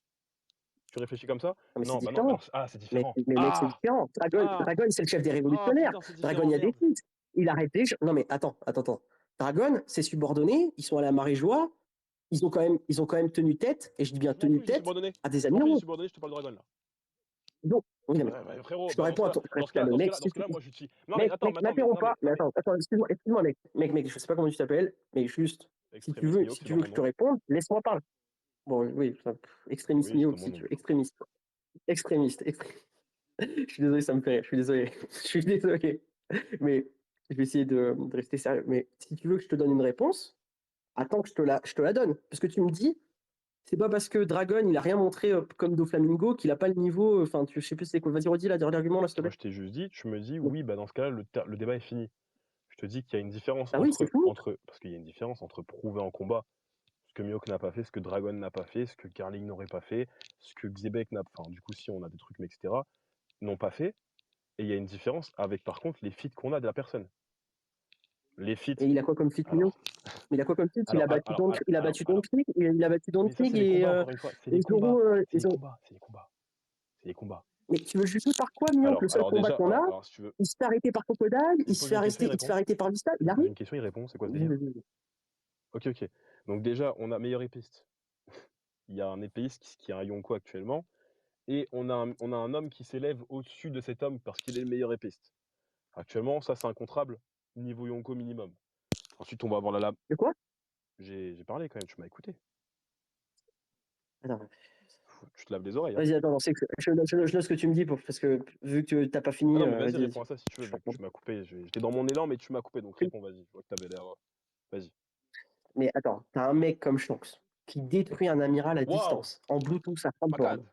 Speaker 2: Tu réfléchis comme ça?
Speaker 1: Non, mais c'est
Speaker 2: Non, bah non,
Speaker 1: différent.
Speaker 2: ah, c'est différent.
Speaker 1: Mais mec, c'est
Speaker 2: Ah!
Speaker 1: différent.
Speaker 2: Ah!
Speaker 1: Dragon, c'est le chef des
Speaker 2: Ah
Speaker 1: révolutionnaires.
Speaker 2: putain, c'est
Speaker 1: Dragon, il
Speaker 2: différent,
Speaker 1: y a des
Speaker 2: merde.
Speaker 1: feats. Il arrête des gens. Non, mais attends. Dragon, ses subordonnés, ils sont à la Maréjoie. Ils ont quand même tenu tête, et je dis bien
Speaker 2: Je m'en
Speaker 1: tenu
Speaker 2: fiche des
Speaker 1: tête,
Speaker 2: subordonnés.
Speaker 1: à des
Speaker 2: Je m'en fiche des
Speaker 1: amiraux.
Speaker 2: subordonnés, je te parle de Dragon là.
Speaker 1: Donc, oui, non, mais
Speaker 2: Ouais, bah, frérot,
Speaker 1: je te
Speaker 2: bah
Speaker 1: réponds à ton.
Speaker 2: dans ce
Speaker 1: Mec,
Speaker 2: cas-là, moi j'utilise. Non mais
Speaker 1: mec,
Speaker 2: attends, mais attends,
Speaker 1: m'interromps
Speaker 2: non mais
Speaker 1: pas. Mais attends, excuse-moi, mec. Mec, je sais pas comment tu t'appelles, mais juste,
Speaker 2: Extrémiste
Speaker 1: si
Speaker 2: Mihawk, c'est
Speaker 1: tu
Speaker 2: dans
Speaker 1: veux
Speaker 2: mon
Speaker 1: que je te
Speaker 2: nom.
Speaker 1: réponde, laisse-moi parler. Bon, oui, extrémiste
Speaker 2: Oui, c'est dans
Speaker 1: Mihawk,
Speaker 2: mon
Speaker 1: si
Speaker 2: nom.
Speaker 1: tu veux. Extrémiste. Je suis désolé, ça me fait rire. Je suis désolé. Je suis désolé. Mais je vais essayer de rester sérieux. Mais si tu veux que je te donne une réponse, attends que je te la donne. Parce que tu me dis, c'est pas parce que Dragon, il a rien montré comme Doflamingo qu'il a pas le niveau. Enfin, je sais plus c'est quoi. Vas-y, redis là, l'argument, là, s'il te
Speaker 2: Moi
Speaker 1: plaît.
Speaker 2: je t'ai juste dit, tu me dis
Speaker 1: Bon.
Speaker 2: oui, bah dans ce cas-là, le débat est fini. Je te dis qu'il y a une différence
Speaker 1: Ah oui, c'est fini.
Speaker 2: parce qu'il y a une différence entre prouver en combat ce que Mihawk n'a pas fait, ce que Dragon n'a pas fait, ce que Carling n'aurait pas fait, ce que Xebec n'a pas. Enfin, du coup, si on a des trucs, mais etc., n'ont pas fait. Et il y a une différence avec, par contre, les feats qu'on a de la personne. Les feats.
Speaker 1: Et il a quoi comme fit, Mio?
Speaker 2: Alors,
Speaker 1: Il a quoi comme fit? Il a battu Don Krieg, il a battu Don
Speaker 2: mais ça,
Speaker 1: Krieg
Speaker 2: c'est les combats, encore une fois. C'est
Speaker 1: et
Speaker 2: les combats.
Speaker 1: Zoro.
Speaker 2: C'est les combats. C'est les combats. C'est les combats.
Speaker 1: Mais tu veux juger par quoi, Mio? Le seul combat
Speaker 2: Déjà,
Speaker 1: qu'on a,
Speaker 2: alors, si tu veux,
Speaker 1: il se fait arrêter par Crocodile,
Speaker 2: il me pose une question, il
Speaker 1: il se fait
Speaker 2: répond.
Speaker 1: arrêter par Vista,
Speaker 2: Il
Speaker 1: il
Speaker 2: me pose
Speaker 1: arrive.
Speaker 2: une question, il répond. C'est quoi ce délire? Ok, ok. Donc, déjà, on a meilleur épiste. Il y a un épéiste qui est un Yonko actuellement. Et on a un homme qui s'élève au-dessus de cet homme parce qu'il est le meilleur épiste. Actuellement, ça, c'est incontrable. Niveau Yonko minimum. Ensuite, on va avoir la lame.
Speaker 1: De quoi?
Speaker 2: J'ai parlé quand même, tu m'as écouté.
Speaker 1: Attends.
Speaker 2: Tu te laves les oreilles, hein.
Speaker 1: Vas-y, attends, je note ce que tu me dis parce que vu que t'as pas
Speaker 2: Ah
Speaker 1: fini,
Speaker 2: non, mais vas-y,
Speaker 1: vas-y.
Speaker 2: réponds à ça si tu veux, vu que tu m'as coupé. J'étais dans mon élan, mais tu m'as coupé, donc réponds, vas-y. Je vois que t'avais l'air. Vas-y.
Speaker 1: Mais attends, t'as un mec comme Shanks qui détruit un amiral à
Speaker 2: Waouh!
Speaker 1: distance, en Bluetooth à 30 bornes.
Speaker 2: Facade!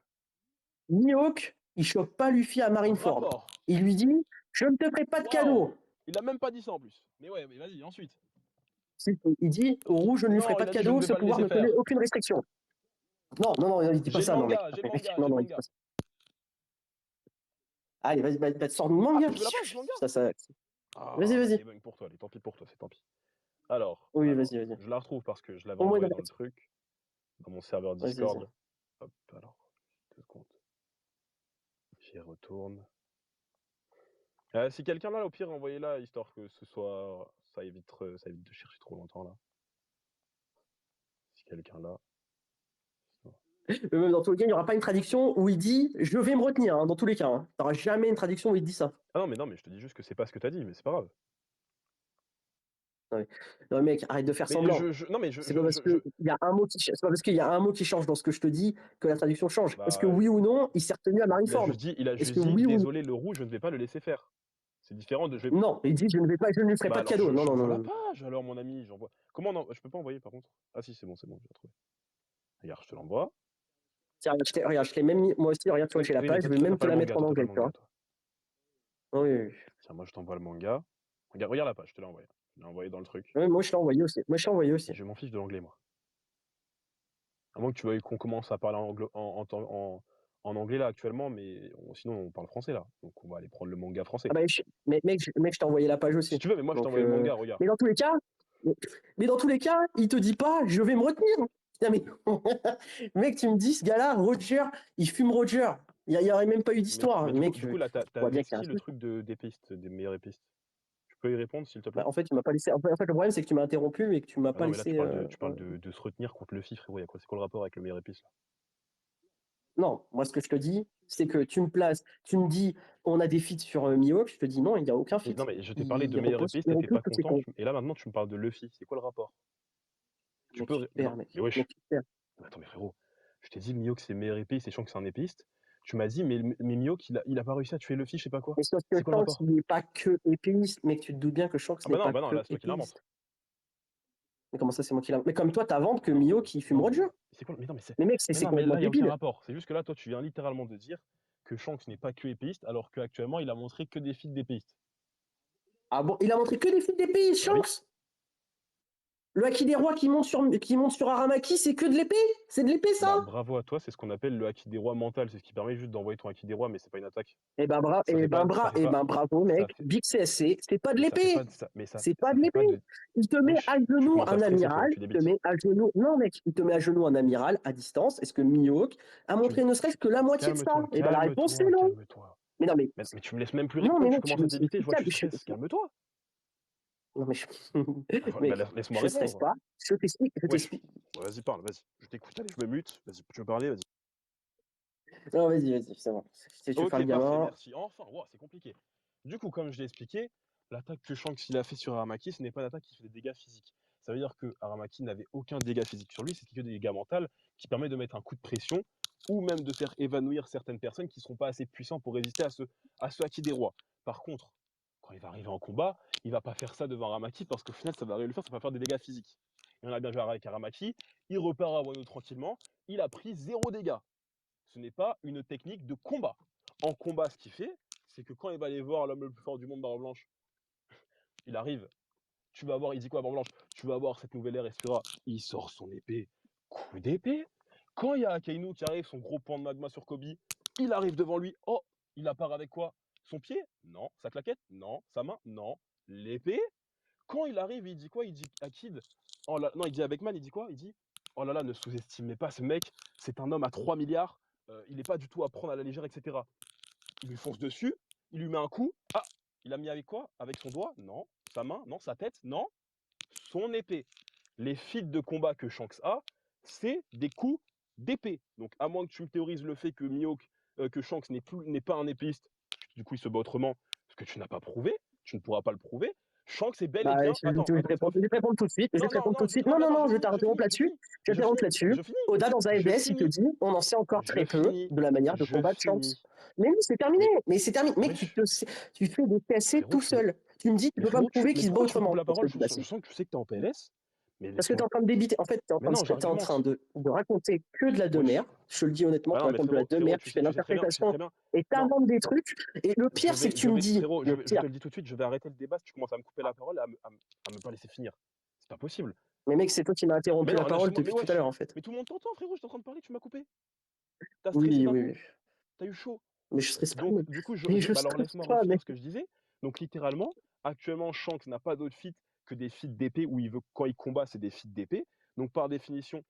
Speaker 1: Mihawk, il chope pas Luffy à Marineford.
Speaker 2: Rapport!
Speaker 1: Il lui dit, je ne te ferai pas de
Speaker 2: Waouh!
Speaker 1: cadeau.
Speaker 2: Il a même pas dit ça en plus. Mais ouais, mais vas-y, ensuite.
Speaker 1: Il dit, au rouge, je ne lui ferai
Speaker 2: Non,
Speaker 1: pas
Speaker 2: il
Speaker 1: de
Speaker 2: a dit je ne
Speaker 1: cadeau,
Speaker 2: vais
Speaker 1: ce
Speaker 2: pas le
Speaker 1: pouvoir
Speaker 2: laisser
Speaker 1: ne connaît
Speaker 2: faire.
Speaker 1: aucune restriction. Non, il dit pas
Speaker 2: J'ai le
Speaker 1: ça, non, mec.
Speaker 2: manga, j'ai le
Speaker 1: Mec,
Speaker 2: manga,
Speaker 1: non,
Speaker 2: j'ai le
Speaker 1: il dit pas
Speaker 2: manga.
Speaker 1: ça. Allez, vas-y, sors le
Speaker 2: Ah,
Speaker 1: manga.
Speaker 2: tu veux la page du manga?
Speaker 1: Vas-y,
Speaker 2: Ah, bah,
Speaker 1: vas-y.
Speaker 2: les bugs pour toi, tant pis pour toi, c'est tant pis. Alors,
Speaker 1: Oui, vas-y.
Speaker 2: je la retrouve parce que je l'avais
Speaker 1: Au moins,
Speaker 2: envoyé dans le truc, dans mon serveur
Speaker 1: vas-y.
Speaker 2: Discord. Hop, alors, 2 secondes. J'y retourne. Si quelqu'un là, au pire, envoyez-la, histoire que ce soit. Ça évite de chercher trop longtemps là. Si quelqu'un là.
Speaker 1: Même dans tous les cas, il n'y aura pas une traduction où il dit je vais me retenir, hein, dans tous les cas. Hein. Tu n'auras jamais une traduction où il dit ça.
Speaker 2: Ah non, mais je te dis juste que c'est pas ce que t'as dit, mais c'est pas grave.
Speaker 1: Ouais. Non, mec, arrête de faire
Speaker 2: Mais
Speaker 1: semblant. C'est pas parce qu'il y a un mot c'est pas parce qu'il y a un mot qui change dans ce que je te dis que la traduction change.
Speaker 2: Bah,
Speaker 1: Est-ce que oui ou non, il s'est retenu à
Speaker 2: il a
Speaker 1: Marineford?
Speaker 2: juste
Speaker 1: Est-ce que
Speaker 2: dit,
Speaker 1: oui ou non?
Speaker 2: désolé, le rouge, je ne vais pas le laisser faire. C'est différent de.
Speaker 1: Non, il dit je ne lui ferai
Speaker 2: Bah
Speaker 1: pas de
Speaker 2: alors,
Speaker 1: cadeau. Non,
Speaker 2: j'envoie la
Speaker 1: non.
Speaker 2: page, alors, mon ami, j'envoie. Comment non? Je peux pas envoyer par contre? Ah si, c'est bon, je l'ai retrouvé. Regarde, je te l'envoie.
Speaker 1: Tiens, regarde, je l'ai même mis, moi aussi, regarde, tu vois, j'ai la
Speaker 2: Oui, mais
Speaker 1: page,
Speaker 2: toi,
Speaker 1: je vais
Speaker 2: toi,
Speaker 1: même
Speaker 2: t'as pas
Speaker 1: te
Speaker 2: le
Speaker 1: la mettre
Speaker 2: manga,
Speaker 1: en
Speaker 2: toi, t'as pas
Speaker 1: anglais,
Speaker 2: le
Speaker 1: tu vois.
Speaker 2: manga, toi.
Speaker 1: Oui.
Speaker 2: Tiens, moi, je t'envoie le manga. Regarde la page, je te l'ai envoyé. Je l'ai envoyé dans le truc.
Speaker 1: Oui, moi, je l'ai envoyé aussi.
Speaker 2: Et je m'en fiche de l'anglais, moi. À moins que tu veuilles qu'on commence à parler en anglais là actuellement, mais sinon on parle français là. Donc on va aller prendre le manga français.
Speaker 1: Ah bah, mec, je t'ai envoyé la page aussi.
Speaker 2: Si tu veux, mais moi je t'ai
Speaker 1: Donc,
Speaker 2: envoyé le manga, regarde.
Speaker 1: Mais dans tous les cas, il te dit pas je vais me retenir. Putain, mais mec, tu me dis ce gars-là, Roger, il fume Roger. Il y aurait même pas eu
Speaker 2: Mais,
Speaker 1: d'histoire,
Speaker 2: mais
Speaker 1: mec.
Speaker 2: du coup, là,
Speaker 1: On
Speaker 2: t'as
Speaker 1: voit
Speaker 2: vu
Speaker 1: bien
Speaker 2: ce
Speaker 1: qu'il y a un
Speaker 2: qui le
Speaker 1: truc.
Speaker 2: truc des pistes, des meilleures pistes. Tu peux y répondre, s'il te plaît?
Speaker 1: Bah, en fait, tu m'as pas laissé. En fait, le problème, c'est que tu m'as interrompu, mais que tu m'as
Speaker 2: Ah
Speaker 1: pas
Speaker 2: non, mais là,
Speaker 1: laissé.
Speaker 2: tu parles de se retenir contre Luffy, frérot. C'est quoi le rapport avec le meilleur épice, là?
Speaker 1: Non, moi, ce que je te dis, c'est que tu me places, tu me dis, on a des feats sur Mihawk, je te dis non, il n'y a aucun feat.
Speaker 2: Non, mais je t'ai parlé de
Speaker 1: Il
Speaker 2: meilleur
Speaker 1: repose,
Speaker 2: épice,
Speaker 1: il
Speaker 2: t'étais
Speaker 1: repose
Speaker 2: pas
Speaker 1: tous ses
Speaker 2: content.
Speaker 1: cons.
Speaker 2: Et là, maintenant, tu me parles de Luffy. C'est quoi le rapport? Tu
Speaker 1: Mec, tu
Speaker 2: peux.
Speaker 1: te
Speaker 2: Mais non,
Speaker 1: perds, mec.
Speaker 2: mais wesh.
Speaker 1: Mec, tu te perds.
Speaker 2: Mais attends, mais frérot, je t'ai dit Mihawk c'est meilleur épée, c'est chiant que c'est un épéiste. Tu m'as dit, mais Mihawk il a pas réussi à tuer Luffy, je sais pas quoi.
Speaker 1: Mais sauf que
Speaker 2: C'est quoi le
Speaker 1: Shanks,
Speaker 2: rapport?
Speaker 1: il n'est pas que épéiste, mec, tu te doutes bien que Shanks
Speaker 2: Ah
Speaker 1: n'est pas
Speaker 2: bah non,
Speaker 1: que
Speaker 2: là c'est toi qui l'invente.
Speaker 1: épéiste. Mais comment ça, c'est moi qui l'invente? Mais comme toi, t'inventes que
Speaker 2: Non,
Speaker 1: Mihawk, il fume
Speaker 2: non,
Speaker 1: Roger.
Speaker 2: mais c'est quoi? Mais non, mais c'est.
Speaker 1: Mais mec, c'est
Speaker 2: Mais non, mais
Speaker 1: complètement
Speaker 2: là, il n'y a aucun
Speaker 1: débile.
Speaker 2: rapport. C'est juste que là, toi, tu viens littéralement de dire que Shanks n'est pas que épéiste, alors qu'actuellement, il a montré que des feats d'épéiste.
Speaker 1: Ah bon, il a montré que des feats d'épéiste,
Speaker 2: Bah oui.
Speaker 1: Shanks. Le Haki des Rois qui monte sur Aramaki, c'est que de l'épée. C'est de l'épée, ça.
Speaker 2: Bah bravo à toi, c'est ce qu'on appelle le haki des rois mental. C'est ce qui permet juste d'envoyer ton haki des rois, mais c'est pas une attaque. Ça fait pas. Ça fait pas.
Speaker 1: Bravo,
Speaker 2: Ça
Speaker 1: mec.
Speaker 2: fait.
Speaker 1: Big CSC, c'est pas de
Speaker 2: Mais ça fait
Speaker 1: l'épée.
Speaker 2: pas.
Speaker 1: C'est pas
Speaker 2: Ça
Speaker 1: de
Speaker 2: fait pas
Speaker 1: l'épée.
Speaker 2: de.
Speaker 1: Il te met à
Speaker 2: Wesh, tu
Speaker 1: genoux
Speaker 2: commences à
Speaker 1: un
Speaker 2: stresser, frérot,
Speaker 1: amiral.
Speaker 2: tu
Speaker 1: Il te
Speaker 2: débites.
Speaker 1: met à genoux. Non, mec, il te met à genoux un amiral à distance. Est-ce que Mihawk a montré ne serait-ce que la moitié de ça?
Speaker 2: Calme-toi,
Speaker 1: Et ben la réponse, c'est
Speaker 2: calme-toi,
Speaker 1: non.
Speaker 2: calme-toi.
Speaker 1: Mais non, mais.
Speaker 2: Mais tu me laisses même plus
Speaker 1: Non, mais
Speaker 2: répondre, tu
Speaker 1: mec,
Speaker 2: commences à t'éviter, je vois que tu
Speaker 1: je-
Speaker 2: stresses. Calme-toi.
Speaker 1: non, mais
Speaker 2: Bah,
Speaker 1: mec,
Speaker 2: laisse-moi
Speaker 1: je stresse
Speaker 2: répondre.
Speaker 1: pas. Je t'explique, je
Speaker 2: Wesh.
Speaker 1: t'explique.
Speaker 2: Bon, vas-y, parle, vas-y. Je t'écoute, allez, je me mute. Vas-y, tu veux parler, vas-y.
Speaker 1: Non, vas-y, c'est bon. Si tu veux faire
Speaker 2: Ok,
Speaker 1: le
Speaker 2: parfait,
Speaker 1: gamin.
Speaker 2: merci. Enfin, wow, c'est compliqué. Du coup, comme je l'ai expliqué, l'attaque que Shanks il a fait sur Aramaki, ce n'est pas l'attaque qui fait des dégâts physiques. Ça veut dire que Aramaki n'avait aucun dégât physique sur lui, c'est que des dégâts mentaux qui permet de mettre un coup de pression ou même de faire évanouir certaines personnes qui ne seront pas assez puissantes pour résister à ce haki des rois. Par contre, quand il va arriver en combat, il va pas faire ça devant Aramaki parce qu'au final, ça va rien lui faire, ça va faire des dégâts physiques. Et on a bien vu avec Aramaki, il repart à Wano tranquillement, il a pris 0 dégâts. Ce n'est pas une technique de combat. En combat, ce qu'il fait, c'est que quand il va aller voir l'homme le plus fort du monde, Barbe Blanche, il arrive, tu vas voir, il dit quoi, Barbe Blanche? Tu vas voir cette nouvelle ère, etc. Il sort son épée, coup d'épée. Quand il y a Akainu qui arrive, son gros pan de magma sur Kobe, il arrive devant lui, oh, il apparaît avec quoi? Son pied? Non. Sa claquette? Non. Sa main? Non. L'épée? Quand il arrive, il dit quoi? Il dit à Kid, oh là, non, il dit à Beckman, il dit quoi? Il dit, oh là là, ne sous-estimez pas ce mec, c'est un homme à 3 milliards, il n'est pas du tout à prendre à la légère, etc. Il lui fonce dessus, il lui met un coup. Ah, il a mis avec quoi? Avec son doigt? Non. Sa main? Non. Sa tête? Non. Son épée. Les feats de combat que Shanks a, c'est des coups d'épée. Donc, à moins que tu me théorises le fait que Mihawk, que Shanks n'est pas un épéiste, du coup il se bat autrement, ce que tu n'as pas prouvé, tu ne pourras pas le prouver. Shanks est bel et
Speaker 1: Bah,
Speaker 2: bien. Attends,
Speaker 1: je vais te répondre tout de suite. Je vais
Speaker 2: non,
Speaker 1: te
Speaker 2: non,
Speaker 1: répondre tout
Speaker 2: non,
Speaker 1: de suite.
Speaker 2: non,
Speaker 1: Non,
Speaker 2: mais
Speaker 1: non,
Speaker 2: attends,
Speaker 1: non, je vais t'interrompre là-dessus. Je vais t'interrompre là-dessus.
Speaker 2: je finis,
Speaker 1: Oda dans
Speaker 2: je
Speaker 1: AFS, il te
Speaker 2: finis,
Speaker 1: dit on en sait encore
Speaker 2: je
Speaker 1: très peu
Speaker 2: finis,
Speaker 1: de la manière de
Speaker 2: je
Speaker 1: combattre Shanks.
Speaker 2: finis.
Speaker 1: Mais oui, c'est terminé.
Speaker 2: Mais,
Speaker 1: Mais c'est terminé. Mec,
Speaker 2: wesh,
Speaker 1: tu fais des TSC
Speaker 2: frérot,
Speaker 1: tout seul. Tu me dis, tu peux pas me prouver
Speaker 2: mais
Speaker 1: qu'il se bat
Speaker 2: pourquoi tu me coupes
Speaker 1: autrement.
Speaker 2: la
Speaker 1: Parce que,
Speaker 2: parole?
Speaker 1: bah,
Speaker 2: Je
Speaker 1: si.
Speaker 2: sens que tu sais que t'es en PLS, mais
Speaker 1: Parce que t'es
Speaker 2: laisse-moi.
Speaker 1: en train de débiter. En fait,
Speaker 2: Mais non,
Speaker 1: t'es en train
Speaker 2: j'argumente.
Speaker 1: de raconter que de la
Speaker 2: Wesh.
Speaker 1: demeure. Je te le dis honnêtement,
Speaker 2: Bah
Speaker 1: tu
Speaker 2: non, mais
Speaker 1: racontes de la
Speaker 2: frérot,
Speaker 1: demeure, tu fais
Speaker 2: tu sais
Speaker 1: l'interprétation
Speaker 2: très bien.
Speaker 1: et
Speaker 2: Non,
Speaker 1: t'inventes des trucs. Et le pire, c'est que tu me dis,
Speaker 2: frérot,
Speaker 1: le
Speaker 2: je
Speaker 1: pire.
Speaker 2: te le dis tout de suite, je vais arrêter le débat si tu commences à me couper la parole et à me pas laisser finir. C'est pas possible.
Speaker 1: Mais mec, c'est toi qui m'as
Speaker 2: Mais
Speaker 1: interrompu
Speaker 2: non,
Speaker 1: la parole
Speaker 2: lâche-moi, mais
Speaker 1: depuis tout à
Speaker 2: wesh.
Speaker 1: l'heure, en fait.
Speaker 2: Mais tout le monde t'entend, frérot, j'étais en train de parler, tu m'as coupé. T'as stressé
Speaker 1: Oui,
Speaker 2: d'un
Speaker 1: oui,
Speaker 2: coup,
Speaker 1: oui.
Speaker 2: t'as eu chaud.
Speaker 1: Mais je stresse pas,
Speaker 2: Donc,
Speaker 1: mec.
Speaker 2: du coup,
Speaker 1: Mais je
Speaker 2: bah alors
Speaker 1: stresse
Speaker 2: laisse-moi
Speaker 1: pas,
Speaker 2: refinir
Speaker 1: mec.
Speaker 2: ce que je disais. Donc, littéralement, actuellement, Shanks n'a pas d'autres feats que des feats d'épée où quand il combat, c'est des feats d'épée. Donc, par définition,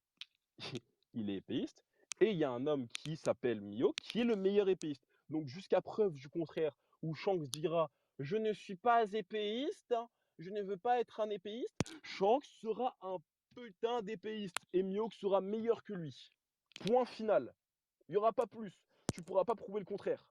Speaker 2: il est épéiste. Et il y a un homme qui s'appelle Mio, qui est le meilleur épéiste. Donc, jusqu'à preuve du contraire, où Shanks dira je ne suis pas épéiste, je ne veux pas être un épéiste, Shanks sera un putain d'épéiste. Et Mihawk sera meilleur que lui. Point final. Il n'y aura pas plus. Tu ne pourras pas prouver le contraire.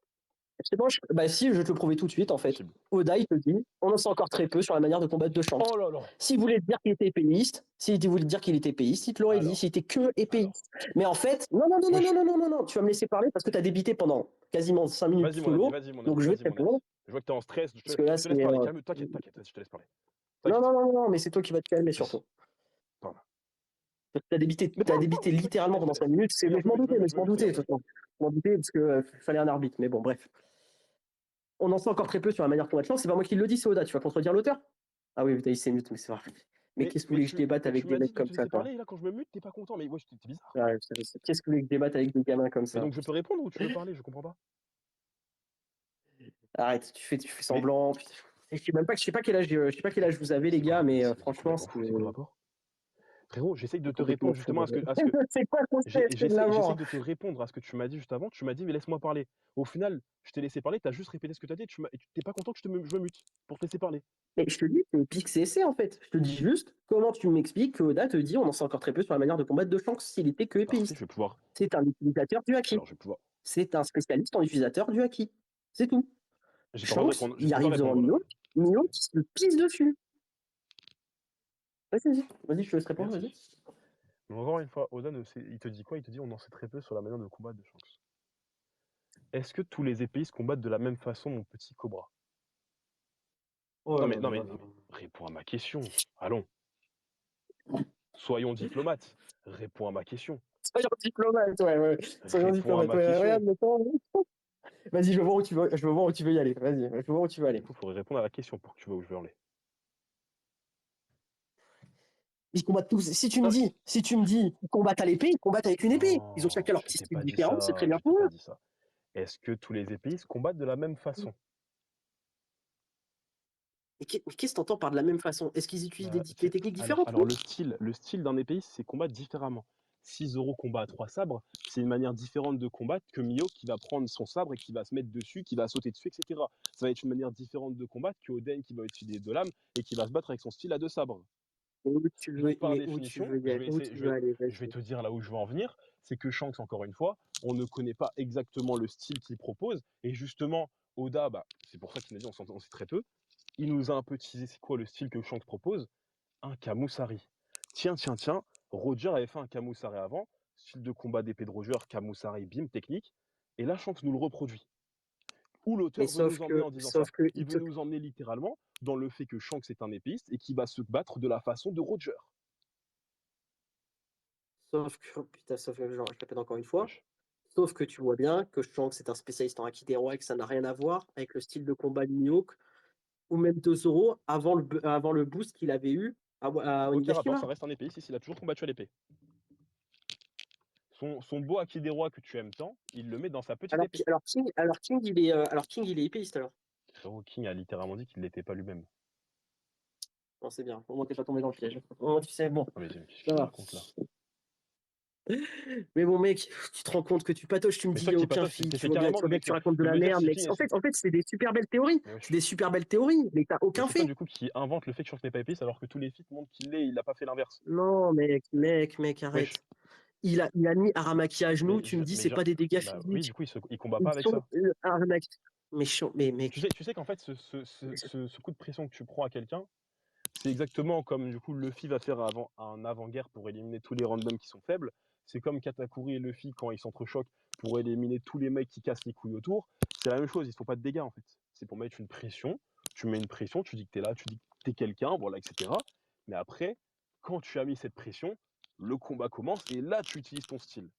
Speaker 1: C'est bon, bah si, je vais te le prouver tout de suite, en fait.
Speaker 2: Impossible.
Speaker 1: Oda, il te dit, on en sait encore très peu sur la manière de combattre de Shanks.
Speaker 2: Oh là là.
Speaker 1: S'il voulait dire qu'il était épéiste, il te l'aurait dit, s'il était que épéiste. Mais en fait, non,
Speaker 2: Wesh.
Speaker 1: tu vas me laisser parler parce que tu as débité pendant quasiment 5 minutes
Speaker 2: Vas-y mon ami,
Speaker 1: solo,
Speaker 2: vas-y mon
Speaker 1: donc
Speaker 2: ami,
Speaker 1: je vais te
Speaker 2: vas-y mon ami.
Speaker 1: répondre,
Speaker 2: Je vois que tu es en stress,
Speaker 1: parce que là,
Speaker 2: je te laisse
Speaker 1: c'est...
Speaker 2: parler. Calme, t'inquiète, vas-y, je te laisse parler.
Speaker 1: Non,
Speaker 2: T'inquiète.
Speaker 1: mais c'est toi qui vas te calmer
Speaker 2: Vas-y.
Speaker 1: surtout.
Speaker 2: Parle.
Speaker 1: Tu as
Speaker 2: Mais
Speaker 1: débité
Speaker 2: t'inquiète,
Speaker 1: littéralement
Speaker 2: je te
Speaker 1: pendant 5
Speaker 2: laisse.
Speaker 1: minutes, mais
Speaker 2: Regarde,
Speaker 1: je m'en doutais,
Speaker 2: je me mute,
Speaker 1: de
Speaker 2: regarde,
Speaker 1: toute
Speaker 2: regarde.
Speaker 1: façon. Je m'en doutais parce que fallait un arbitre, mais bon, bref. On en sait encore très peu sur la manière de combattre Shanks, c'est pas moi qui le dis, c'est Oda, tu vas contredire l'auteur? Ah oui, putain, il s'est mute, mais c'est vrai. Mais qu'est-ce que vous voulez que je débatte
Speaker 2: Mais
Speaker 1: avec
Speaker 2: tu
Speaker 1: des
Speaker 2: m'as dit
Speaker 1: mecs
Speaker 2: de
Speaker 1: comme
Speaker 2: te
Speaker 1: ça,
Speaker 2: laisser
Speaker 1: quoi?
Speaker 2: parler, et là quand je me mute, t'es pas content. Mais wesh, t'es bizarre.
Speaker 1: Ouais, qu'est-ce que vous voulez que je débatte avec des gamins comme
Speaker 2: Mais
Speaker 1: ça?
Speaker 2: donc je peux répondre ou tu veux parler? Je comprends pas.
Speaker 1: Arrête, tu fais
Speaker 2: Mais
Speaker 1: semblant. Je sais pas quel âge vous avez, les
Speaker 2: c'est quoi
Speaker 1: gars, mais
Speaker 2: du coup,
Speaker 1: franchement,
Speaker 2: d'accord, c'est quoi le rapport? Frérot, j'essaye de
Speaker 1: C'est
Speaker 2: te
Speaker 1: complètement
Speaker 2: répondre
Speaker 1: fou,
Speaker 2: justement
Speaker 1: moi.
Speaker 2: à ce que
Speaker 1: C'est quoi ton c'est de
Speaker 2: j'essaye
Speaker 1: l'amour?
Speaker 2: de te répondre à ce que tu m'as dit juste avant. Tu m'as dit: «Mais laisse-moi parler». Au final, je t'ai laissé parler, tu as juste répété ce que tu as dit et tu es pas content que je me mute pour te laisser parler.
Speaker 1: Mais je te dis, c'est pique CC en fait. Je te dis juste comment tu m'expliques que Oda te dit on en sait encore très peu sur la manière de combattre de Shanks s'il était que
Speaker 2: Parfait, je
Speaker 1: épéiste.
Speaker 2: vais pouvoir
Speaker 1: C'est un utilisateur du haki.
Speaker 2: alors je vais pouvoir
Speaker 1: C'est un spécialiste en utilisateur du haki. C'est tout.
Speaker 2: j'ai pas le droit de
Speaker 1: Shanks,
Speaker 2: répondre, je
Speaker 1: il
Speaker 2: peux pas
Speaker 1: arrive devant
Speaker 2: répondre,
Speaker 1: Mihawk, Mihawk il se pisse dessus. Vas-y, vas-y, je te laisse répondre, vas-y.
Speaker 2: merci. Mais encore une fois, Oda il te dit quoi? Il te dit: «On en sait très peu sur la manière de combattre de Shanks». Est-ce que tous les épéistes combattent de la même façon, mon petit Cobra?
Speaker 1: Oh
Speaker 2: Non
Speaker 1: là
Speaker 2: mais
Speaker 1: là
Speaker 2: non mais
Speaker 1: là
Speaker 2: non
Speaker 1: là.
Speaker 2: mais réponds à ma question. Allons, soyons diplomates. Réponds à ma question.
Speaker 1: Soyons diplomates, ouais, ouais. Soyons
Speaker 2: Réponds à
Speaker 1: diplomates,
Speaker 2: ma
Speaker 1: ouais.
Speaker 2: question.
Speaker 1: Regarde, mettons. Vas-y, je veux voir où tu veux, je veux voir où tu veux y aller. Vas-y, je veux voir où tu veux
Speaker 2: Du
Speaker 1: aller.
Speaker 2: coup, il faudrait répondre à la question pour que tu vois où je veux aller.
Speaker 1: Ils combattent tous.
Speaker 2: Non,
Speaker 1: Si tu me dis, ils combattent à l'épée, ils combattent avec une épée. Ils ont
Speaker 2: non,
Speaker 1: chacun leur
Speaker 2: je
Speaker 1: petit
Speaker 2: t'ai
Speaker 1: style
Speaker 2: pas dit
Speaker 1: différent, c'est
Speaker 2: ça,
Speaker 1: très bien
Speaker 2: je t'ai
Speaker 1: pour
Speaker 2: pas
Speaker 1: eux.
Speaker 2: dit ça. Est-ce que tous les épéistes combattent de la même façon?
Speaker 1: Mais qu'est-ce que t'entends par de la même façon? Est-ce qu'ils utilisent des techniques différentes,
Speaker 2: Alors
Speaker 1: oui?
Speaker 2: le style d'un épéiste, c'est combattre différemment. Si Zoro combat à 3 sabres, c'est une manière différente de combattre que Mio qui va prendre son sabre et qui va se mettre dessus, qui va sauter dessus, etc. Ça va être une manière différente de combattre que Oden qui va utiliser 2 lames et qui va se battre avec son style à 2 sabres. Donc par
Speaker 1: Mais où tu
Speaker 2: définition,
Speaker 1: veux y aller, où tu veux aller,
Speaker 2: je vais
Speaker 1: vas-y.
Speaker 2: te dire là où je veux en venir, c'est que Shanks, encore une fois, on ne connaît pas exactement le style qu'il propose. Et justement, Oda, bah, c'est pour ça qu'il a dit on sait très peu. Il nous a un peu teasé c'est quoi le style que Shanks propose. Un Kamusari. Tiens, tiens, tiens, Roger avait fait un Kamusari avant, style de combat d'épée de Roger, Kamusari, bim, technique. Et là, Shanks nous le reproduit. Où
Speaker 1: Mais
Speaker 2: l'auteur veut nous emmener en disant ça?
Speaker 1: sauf que,
Speaker 2: Il veut nous emmener littéralement dans le fait que Shanks est un épéiste et qui va se battre de la façon de Roger.
Speaker 1: putain, genre, je répète encore une fois,
Speaker 2: Wesh.
Speaker 1: sauf que tu vois bien que Shanks c'est un spécialiste en Haki des rois et que ça n'a rien à voir avec le style de combat de Mihawk ou même de Zoro avant le boost qu'il avait eu à
Speaker 2: Aucun rapport, ça
Speaker 1: Onigashima.
Speaker 2: reste un épéiste ici, il a toujours combattu à l'épée. Son beau acquis des rois que tu aimes tant, il le met dans sa petite épée.
Speaker 1: Alors King, il est épéiste alors.
Speaker 2: Frérot, King a littéralement dit qu'il ne l'était pas lui-même.
Speaker 1: Bon, c'est bien. Au moins, t'es pas tombé dans le piège. Au moins, tu sais, bon,
Speaker 2: Non mais qu'est-ce que
Speaker 1: ça
Speaker 2: tu me
Speaker 1: va.
Speaker 2: racontes là?
Speaker 1: Mais bon, mec, tu te rends compte que tu patoches, tu me
Speaker 2: Mais
Speaker 1: dis,
Speaker 2: c'est
Speaker 1: il
Speaker 2: toi
Speaker 1: n'y a
Speaker 2: qui
Speaker 1: aucun
Speaker 2: patoche,
Speaker 1: fil,
Speaker 2: c'est carrément
Speaker 1: tu vois bien
Speaker 2: mais
Speaker 1: que tu racontes de
Speaker 2: de
Speaker 1: la
Speaker 2: me dire
Speaker 1: merde,
Speaker 2: si
Speaker 1: mec.
Speaker 2: King
Speaker 1: En fait, c'est des super belles théories.
Speaker 2: mais
Speaker 1: C'est des
Speaker 2: wesh.
Speaker 1: super belles théories, mais t'as
Speaker 2: Mais
Speaker 1: aucun
Speaker 2: c'est toi
Speaker 1: fait.
Speaker 2: du coup qui invente le fait que Shanks n'est pas épéiste alors que tous les feats montrent qu'il l'est, il n'a pas fait l'inverse.
Speaker 1: Non, mec,
Speaker 2: Wesh.
Speaker 1: arrête. Il a mis Aramaki à genoux,
Speaker 2: Mais,
Speaker 1: tu me dis,
Speaker 2: mais
Speaker 1: c'est pas des dégâts
Speaker 2: bah oui,
Speaker 1: physiques.
Speaker 2: du coup, il combat pas
Speaker 1: Ils
Speaker 2: avec
Speaker 1: sont
Speaker 2: ça.
Speaker 1: Aramaki. Mais mec,
Speaker 2: Tu sais qu'en fait, ce coup de pression que tu prends à quelqu'un, c'est exactement comme du coup Luffy va faire un avant-guerre pour éliminer tous les randoms qui sont faibles. C'est comme Katakuri et Luffy quand ils s'entrechoquent pour éliminer tous les mecs qui cassent les couilles autour. C'est la même chose, ils font pas de dégâts en fait. C'est pour mettre une pression. Tu mets une pression, tu dis que t'es là, tu dis que t'es quelqu'un, voilà, etc. Mais après, quand tu as mis cette pression, le combat commence et là tu utilises ton style.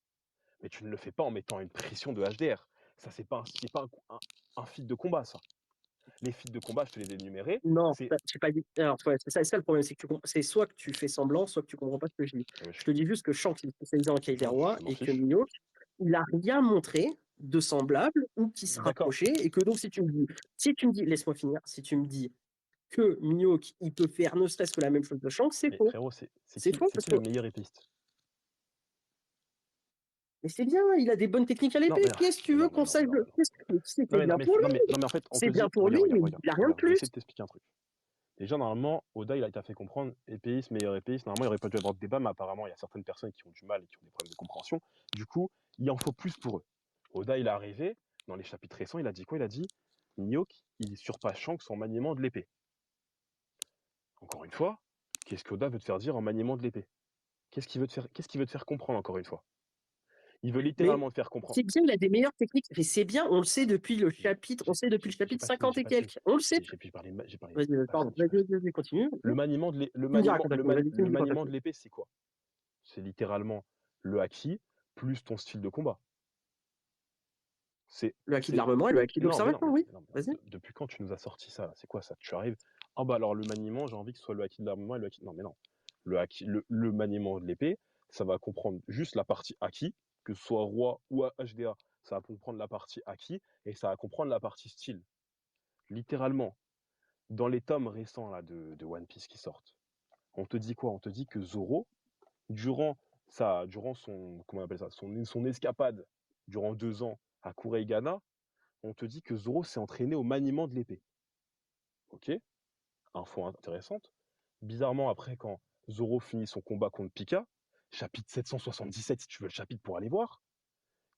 Speaker 2: Mais tu ne le fais pas en mettant une pression de HDR. Ça, c'est pas un feat de combat, ça. Les feats de combat, je te les ai énumérés.
Speaker 1: non,
Speaker 2: C'est.
Speaker 1: j'ai pas dit. Alors, ouais, c'est ça le problème, c'est que c'est soit que tu fais semblant, soit que tu comprends pas ce que je dis. Je
Speaker 2: Wesh,
Speaker 1: te dis juste que Shanks il est spécialisé en Caille des Rois
Speaker 2: je m'en
Speaker 1: et que
Speaker 2: fiche.
Speaker 1: Mio, il a rien montré de semblable ou qui se
Speaker 2: D'accord.
Speaker 1: rapprochait et que donc si tu me dis, laisse-moi finir, si tu me dis que Mihawk, il peut faire ne serait-ce que la même chose de Shanks, c'est
Speaker 2: Mais
Speaker 1: faux.
Speaker 2: frérot,
Speaker 1: C'est faux
Speaker 2: c'est
Speaker 1: parce
Speaker 2: qui
Speaker 1: que
Speaker 2: le meilleur épiste?
Speaker 1: mais c'est bien, il a des bonnes techniques à
Speaker 2: Non,
Speaker 1: l'épée. Qu'est-ce que tu veux qu'on sache de qu'est-ce que c'est bien pour lui.
Speaker 2: non, mais en fait, on te
Speaker 1: C'est bien
Speaker 2: dit,
Speaker 1: pour lui,
Speaker 2: regarde,
Speaker 1: mais
Speaker 2: regarde, regarde,
Speaker 1: il a rien de
Speaker 2: regarde, je vais
Speaker 1: plus.
Speaker 2: essayer de t'expliquer un truc. Déjà, normalement, Oda, il a été fait comprendre, épéiste, meilleur épéiste. Normalement, il aurait pas dû avoir de débat, mais apparemment, il y a certaines personnes qui ont du mal et qui ont des problèmes de compréhension. Du coup, il en faut plus pour eux. Oda, il est arrivé, dans les chapitres récents, il a dit quoi? Il a dit, Mihawk, il surpasse Shanks en maniement de l'épée. Encore une fois, qu'est-ce qu'Oda veut te faire dire en maniement de l'épée? Qu'est-ce qu'il veut te faire comprendre, encore une fois? Il veut
Speaker 1: Mais
Speaker 2: littéralement te faire comprendre.
Speaker 1: c'est bien, il a des meilleures techniques. Mais c'est bien, on le sait depuis le chapitre, on sait depuis le
Speaker 2: J'ai
Speaker 1: chapitre
Speaker 2: pas fini,
Speaker 1: 50
Speaker 2: j'ai
Speaker 1: et
Speaker 2: pas fini.
Speaker 1: quelques. On le sait.
Speaker 2: J'ai parlé,
Speaker 1: Vas-y,
Speaker 2: pas
Speaker 1: pardon,
Speaker 2: fini, j'ai pas fini.
Speaker 1: vas-y, continue.
Speaker 2: Le
Speaker 1: Tu me dis
Speaker 2: maniement,
Speaker 1: quand t'as fini, vas-y, tu me
Speaker 2: le
Speaker 1: dis quand t'as
Speaker 2: maniement de
Speaker 1: fini.
Speaker 2: l'épée, c'est quoi? C'est littéralement le haki plus ton style de combat. C'est,
Speaker 1: Le acquis de
Speaker 2: c'est,
Speaker 1: l'armement et le acquis
Speaker 2: non, mais non,
Speaker 1: d'observation,
Speaker 2: mais non,
Speaker 1: oui.
Speaker 2: mais non, mais non.
Speaker 1: Vas-y.
Speaker 2: Depuis quand tu nous as sorti ça, là? C'est quoi ça? Tu arrives, ah bah alors le maniement, j'ai envie que ce soit le haki de l'armement et le haki, non, mais non. Le maniement de l'épée, ça va comprendre juste la partie haki, que ce soit roi ou HDA, ça va comprendre la partie haki et ça va comprendre la partie style. Littéralement, dans les tomes récents là, de One Piece qui sortent, on te dit quoi? On te dit que Zoro, durant son, comment on appelle ça, son escapade durant 2 ans à Kurei-Ghana, on te dit que Zoro s'est entraîné au maniement de l'épée. Ok, info intéressante. Bizarrement, après, quand Zoro finit son combat contre Pika, chapitre 777, si tu veux le chapitre pour aller voir,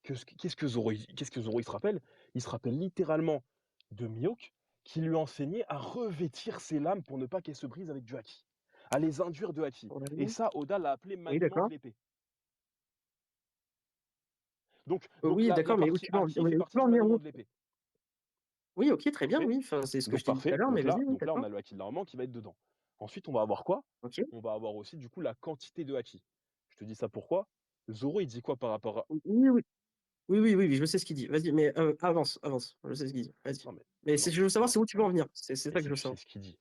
Speaker 2: qu'est-ce que Zoro il se rappelle? Il se rappelle littéralement de Mihawk qui lui enseignait à revêtir ses lames pour ne pas qu'elles se brisent avec du haki, à les induire de haki. Et
Speaker 1: Ouais.
Speaker 2: ça, Oda l'a appelé
Speaker 1: Oui,
Speaker 2: maniement de
Speaker 1: d'accord.
Speaker 2: l'épée. Donc,
Speaker 1: Oui,
Speaker 2: la
Speaker 1: d'accord, mais où
Speaker 2: partie
Speaker 1: tu veux en,
Speaker 2: haki
Speaker 1: oui,
Speaker 2: fait
Speaker 1: où tu
Speaker 2: partie
Speaker 1: veux en
Speaker 2: du
Speaker 1: venir?
Speaker 2: maniement de l'épée.
Speaker 1: Oui, ok, très bien,
Speaker 2: Ok,
Speaker 1: oui. Enfin, c'est ce que
Speaker 2: donc
Speaker 1: je t'ai dit tout à
Speaker 2: parfait.
Speaker 1: l'heure, mais vas-y, oui,
Speaker 2: Donc là, on
Speaker 1: d'accord.
Speaker 2: a le haki de l'armement qui va être dedans. Ensuite, on va avoir quoi?
Speaker 1: Ok.
Speaker 2: On va avoir aussi, du coup, la quantité de haki. Je te dis ça pourquoi? Zoro, il dit quoi par rapport à...
Speaker 1: Oui, oui. Oui, je sais ce qu'il dit. Vas-y, mais avance. Je sais ce qu'il dit. Vas-y.
Speaker 2: Non, mais...
Speaker 1: Mais
Speaker 2: Non,
Speaker 1: je veux savoir
Speaker 2: non,
Speaker 1: c'est où tu veux
Speaker 2: non.
Speaker 1: en venir. C'est
Speaker 2: Mais
Speaker 1: ça que
Speaker 2: si
Speaker 1: je veux
Speaker 2: tu sais
Speaker 1: savoir.
Speaker 2: ce qu'il dit,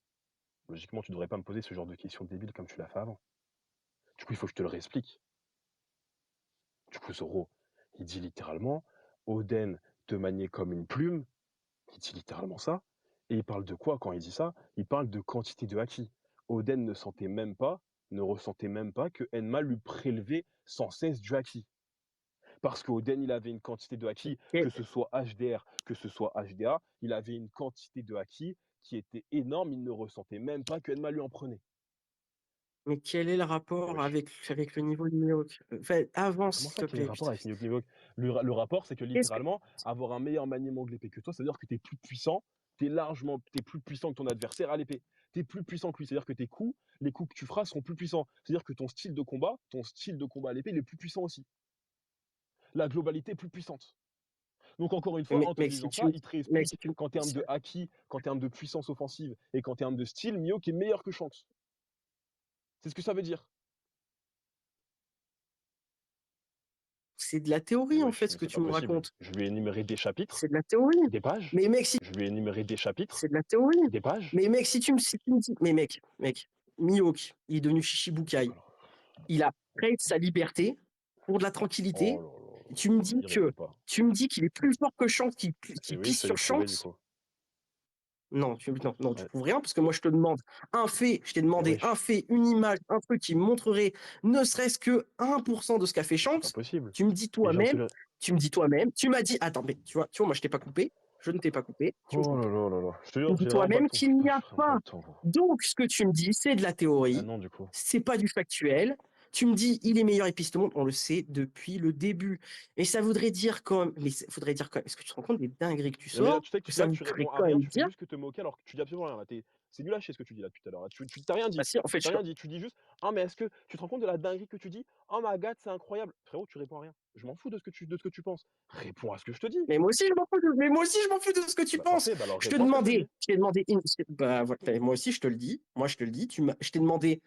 Speaker 2: logiquement, tu devrais pas me poser ce genre de questions débiles comme tu l'as fait avant. Du coup, il faut que je te le réexplique. Du coup, Zoro, il dit littéralement, Oden te maniait comme une plume. Il dit littéralement ça. Et il parle de quoi quand il dit ça? Il parle de quantité de haki. Oden ne ressentait même pas que Enma lui prélevait sans cesse du haki. Parce qu'Oden, il avait une quantité de haki,
Speaker 1: Et-
Speaker 2: que ce soit HDR, que ce soit HDA, il avait une quantité de haki qui était énorme, il ne ressentait même pas que Enma lui en prenait.
Speaker 1: mais quel est le rapport
Speaker 2: Wesh.
Speaker 1: avec le niveau de Mihawk? Enfin, avance,
Speaker 2: Comment
Speaker 1: s'il
Speaker 2: ça,
Speaker 1: te
Speaker 2: quel est le
Speaker 1: plaît.
Speaker 2: rapport
Speaker 1: Putain.
Speaker 2: avec Mihawk? Le rapport, c'est que
Speaker 1: Qu'est-ce que...
Speaker 2: littéralement, avoir un meilleur maniement de l'épée que toi, c'est-à-dire que tu es plus puissant, t'es plus puissant que ton adversaire à l'épée. Tu es plus puissant que lui, c'est-à-dire que tes coups, les coups que tu feras seront plus puissants. C'est-à-dire que ton style de combat à l'épée, il est plus puissant aussi. La globalité est plus puissante. Donc encore une fois,
Speaker 1: Mais,
Speaker 2: en te
Speaker 1: mec, si
Speaker 2: disant
Speaker 1: tu
Speaker 2: ça,
Speaker 1: me...
Speaker 2: il te
Speaker 1: Mec, si
Speaker 2: réexplique
Speaker 1: tu me...
Speaker 2: qu'en termes de haki, qu'en termes de puissance offensive et qu'en termes de style, Mihawk est meilleur que Shanks. C'est ce que ça veut dire.
Speaker 1: C'est de la
Speaker 2: Mais
Speaker 1: théorie, en
Speaker 2: wesh,
Speaker 1: fait,
Speaker 2: mais
Speaker 1: ce que
Speaker 2: c'est
Speaker 1: tu
Speaker 2: pas
Speaker 1: me
Speaker 2: possible.
Speaker 1: racontes.
Speaker 2: Je lui ai énuméré des chapitres,
Speaker 1: C'est de la théorie.
Speaker 2: des pages.
Speaker 1: Mais mec, si...
Speaker 2: Je lui ai énuméré des chapitres,
Speaker 1: C'est de la théorie.
Speaker 2: des pages.
Speaker 1: Mais mec, si tu me dis... Mais mec, Mihawk, il est devenu Shishibukai.
Speaker 2: Alors,
Speaker 1: Il a pris sa liberté pour de la
Speaker 2: oh
Speaker 1: tranquillité.
Speaker 2: là là,
Speaker 1: Et tu me dis
Speaker 2: il
Speaker 1: que...
Speaker 2: répond pas.
Speaker 1: Tu me dis qu'il est plus fort que Shanks,
Speaker 2: Et
Speaker 1: qui
Speaker 2: oui,
Speaker 1: pisse
Speaker 2: je te l'ai
Speaker 1: sur
Speaker 2: prouvé du
Speaker 1: Shanks.
Speaker 2: coup.
Speaker 1: Non, tu
Speaker 2: Ouais.
Speaker 1: prouves rien, parce que moi, je te demande un fait, je t'ai
Speaker 2: Mais
Speaker 1: demandé un
Speaker 2: wesh,
Speaker 1: fait, une image, un truc qui montrerait ne serait-ce que 1% de ce qu'a fait
Speaker 2: mais c'est pas
Speaker 1: Shanks.
Speaker 2: possible.
Speaker 1: Tu me dis
Speaker 2: Mais je viens de te
Speaker 1: toi-même,
Speaker 2: le...
Speaker 1: tu m'as dit, attends, mais tu vois, moi, je t'ai pas coupé, je ne t'ai pas coupé, tu me
Speaker 2: Oh là
Speaker 1: coupes.
Speaker 2: là là là. Je te
Speaker 1: Tu me
Speaker 2: jure,
Speaker 1: dis
Speaker 2: j'ai vraiment pas le
Speaker 1: toi-même
Speaker 2: temps.
Speaker 1: qu'il n'y
Speaker 2: Putain,
Speaker 1: a
Speaker 2: j'ai vraiment pas
Speaker 1: pas.
Speaker 2: le temps, gros.
Speaker 1: Donc, ce que tu me dis, c'est de la
Speaker 2: Ah
Speaker 1: théorie,
Speaker 2: non, du coup.
Speaker 1: c'est pas du factuel. Tu me dis, il est meilleur épiste au monde, on le sait depuis le début. Et ça voudrait dire quand même, est-ce que tu te rends compte des dingueries que tu
Speaker 2: Mais là,
Speaker 1: sors?
Speaker 2: tu sais que
Speaker 1: Que ça
Speaker 2: là, tu
Speaker 1: voudrait
Speaker 2: réponds à
Speaker 1: quand
Speaker 2: rien,
Speaker 1: même
Speaker 2: tu fais
Speaker 1: dire,
Speaker 2: juste que te moquer alors que tu dis absolument rien. Là, c'est nul à chier ce que tu dis là depuis tout à l'heure. Là. Tu t'as rien
Speaker 1: bah
Speaker 2: dit.
Speaker 1: si, en fait,
Speaker 2: T'as rien dit. Tu dis juste, ah, mais est-ce que tu te rends compte de la dinguerie que tu dis? Oh my god, c'est incroyable. Frérot, tu réponds à rien. Je m'en fous de ce que tu penses. Réponds à ce que je te dis.
Speaker 1: mais moi aussi, je m'en fous mais moi aussi, je m'en fous de ce que tu
Speaker 2: Bah
Speaker 1: penses.
Speaker 2: parfait, bah alors
Speaker 1: Je te
Speaker 2: réponds à ce que je te
Speaker 1: demandais,
Speaker 2: dis.
Speaker 1: je t'ai demandé bah, voilà, ben, moi aussi, je te le dis. Moi, je te le dis. Je t'ai demandé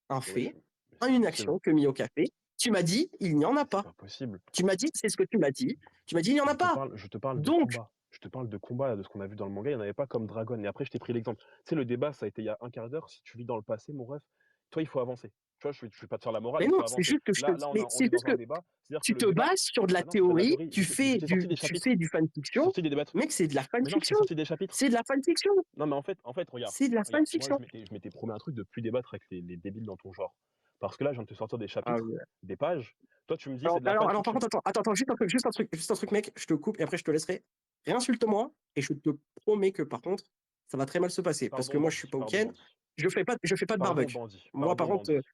Speaker 1: un
Speaker 2: Mais wesh,
Speaker 1: fait,
Speaker 2: mais c'est pas
Speaker 1: une
Speaker 2: possible.
Speaker 1: action que Mio a fait. Tu m'as dit, il n'y en a
Speaker 2: Mais c'est
Speaker 1: pas.
Speaker 2: pas possible.
Speaker 1: Tu m'as dit, c'est ce que tu m'as dit. Tu m'as dit, il n'y en a pas.
Speaker 2: Je te parle de
Speaker 1: Donc,
Speaker 2: combat. Je te parle de combat, là, de ce qu'on a vu dans le manga. Il n'y en avait pas comme Dragon. Et après, je t'ai pris l'exemple. Tu sais, le débat, ça a été il y a un quart d'heure. Si tu vis dans le passé, mon ref, toi, il faut avancer. Tu vois, je vais pas te faire la morale,
Speaker 1: mais
Speaker 2: il
Speaker 1: non,
Speaker 2: faut
Speaker 1: c'est
Speaker 2: avancer.
Speaker 1: juste que je te,
Speaker 2: Là
Speaker 1: mais
Speaker 2: on
Speaker 1: c'est
Speaker 2: est
Speaker 1: juste
Speaker 2: dans un
Speaker 1: que
Speaker 2: débat. C'est-à-dire que
Speaker 1: tu
Speaker 2: le
Speaker 1: te
Speaker 2: débat.
Speaker 1: bases sur de la
Speaker 2: Bah non, c'est pas de la
Speaker 1: théorie.
Speaker 2: théorie.
Speaker 1: Tu
Speaker 2: Je t'ai sorti des
Speaker 1: fais
Speaker 2: chapitres.
Speaker 1: du
Speaker 2: Je t'ai
Speaker 1: fanfiction.
Speaker 2: sorti des débats.
Speaker 1: Mec, c'est de la
Speaker 2: Mais non, je t'ai
Speaker 1: fanfiction.
Speaker 2: sorti des chapitres.
Speaker 1: C'est de la fanfiction.
Speaker 2: Non, mais en fait, regarde.
Speaker 1: C'est de la
Speaker 2: Regarde. Moi,
Speaker 1: fanfiction.
Speaker 2: je m'étais promis un truc de plus débattre avec les débiles dans ton genre. Parce que là, je viens de te sortir des
Speaker 1: Ah,
Speaker 2: chapitres,
Speaker 1: oui.
Speaker 2: des pages. Toi, tu me dis, c'est
Speaker 1: Alors,
Speaker 2: de la
Speaker 1: alors, alors, par
Speaker 2: fanfiction.
Speaker 1: contre, attends, juste un truc, mec, je te coupe et après je te laisserai. Réinsulte-moi et je te promets que par contre, ça va très mal se passer parce que
Speaker 2: Pardon,
Speaker 1: moi, je suis
Speaker 2: bandit.
Speaker 1: pas au
Speaker 2: Pardon,
Speaker 1: Ken,
Speaker 2: bandit.
Speaker 1: je fais pas de
Speaker 2: Pardon,
Speaker 1: barbecue.
Speaker 2: bandit.
Speaker 1: Moi, par
Speaker 2: Pardon,
Speaker 1: contre,
Speaker 2: bandit.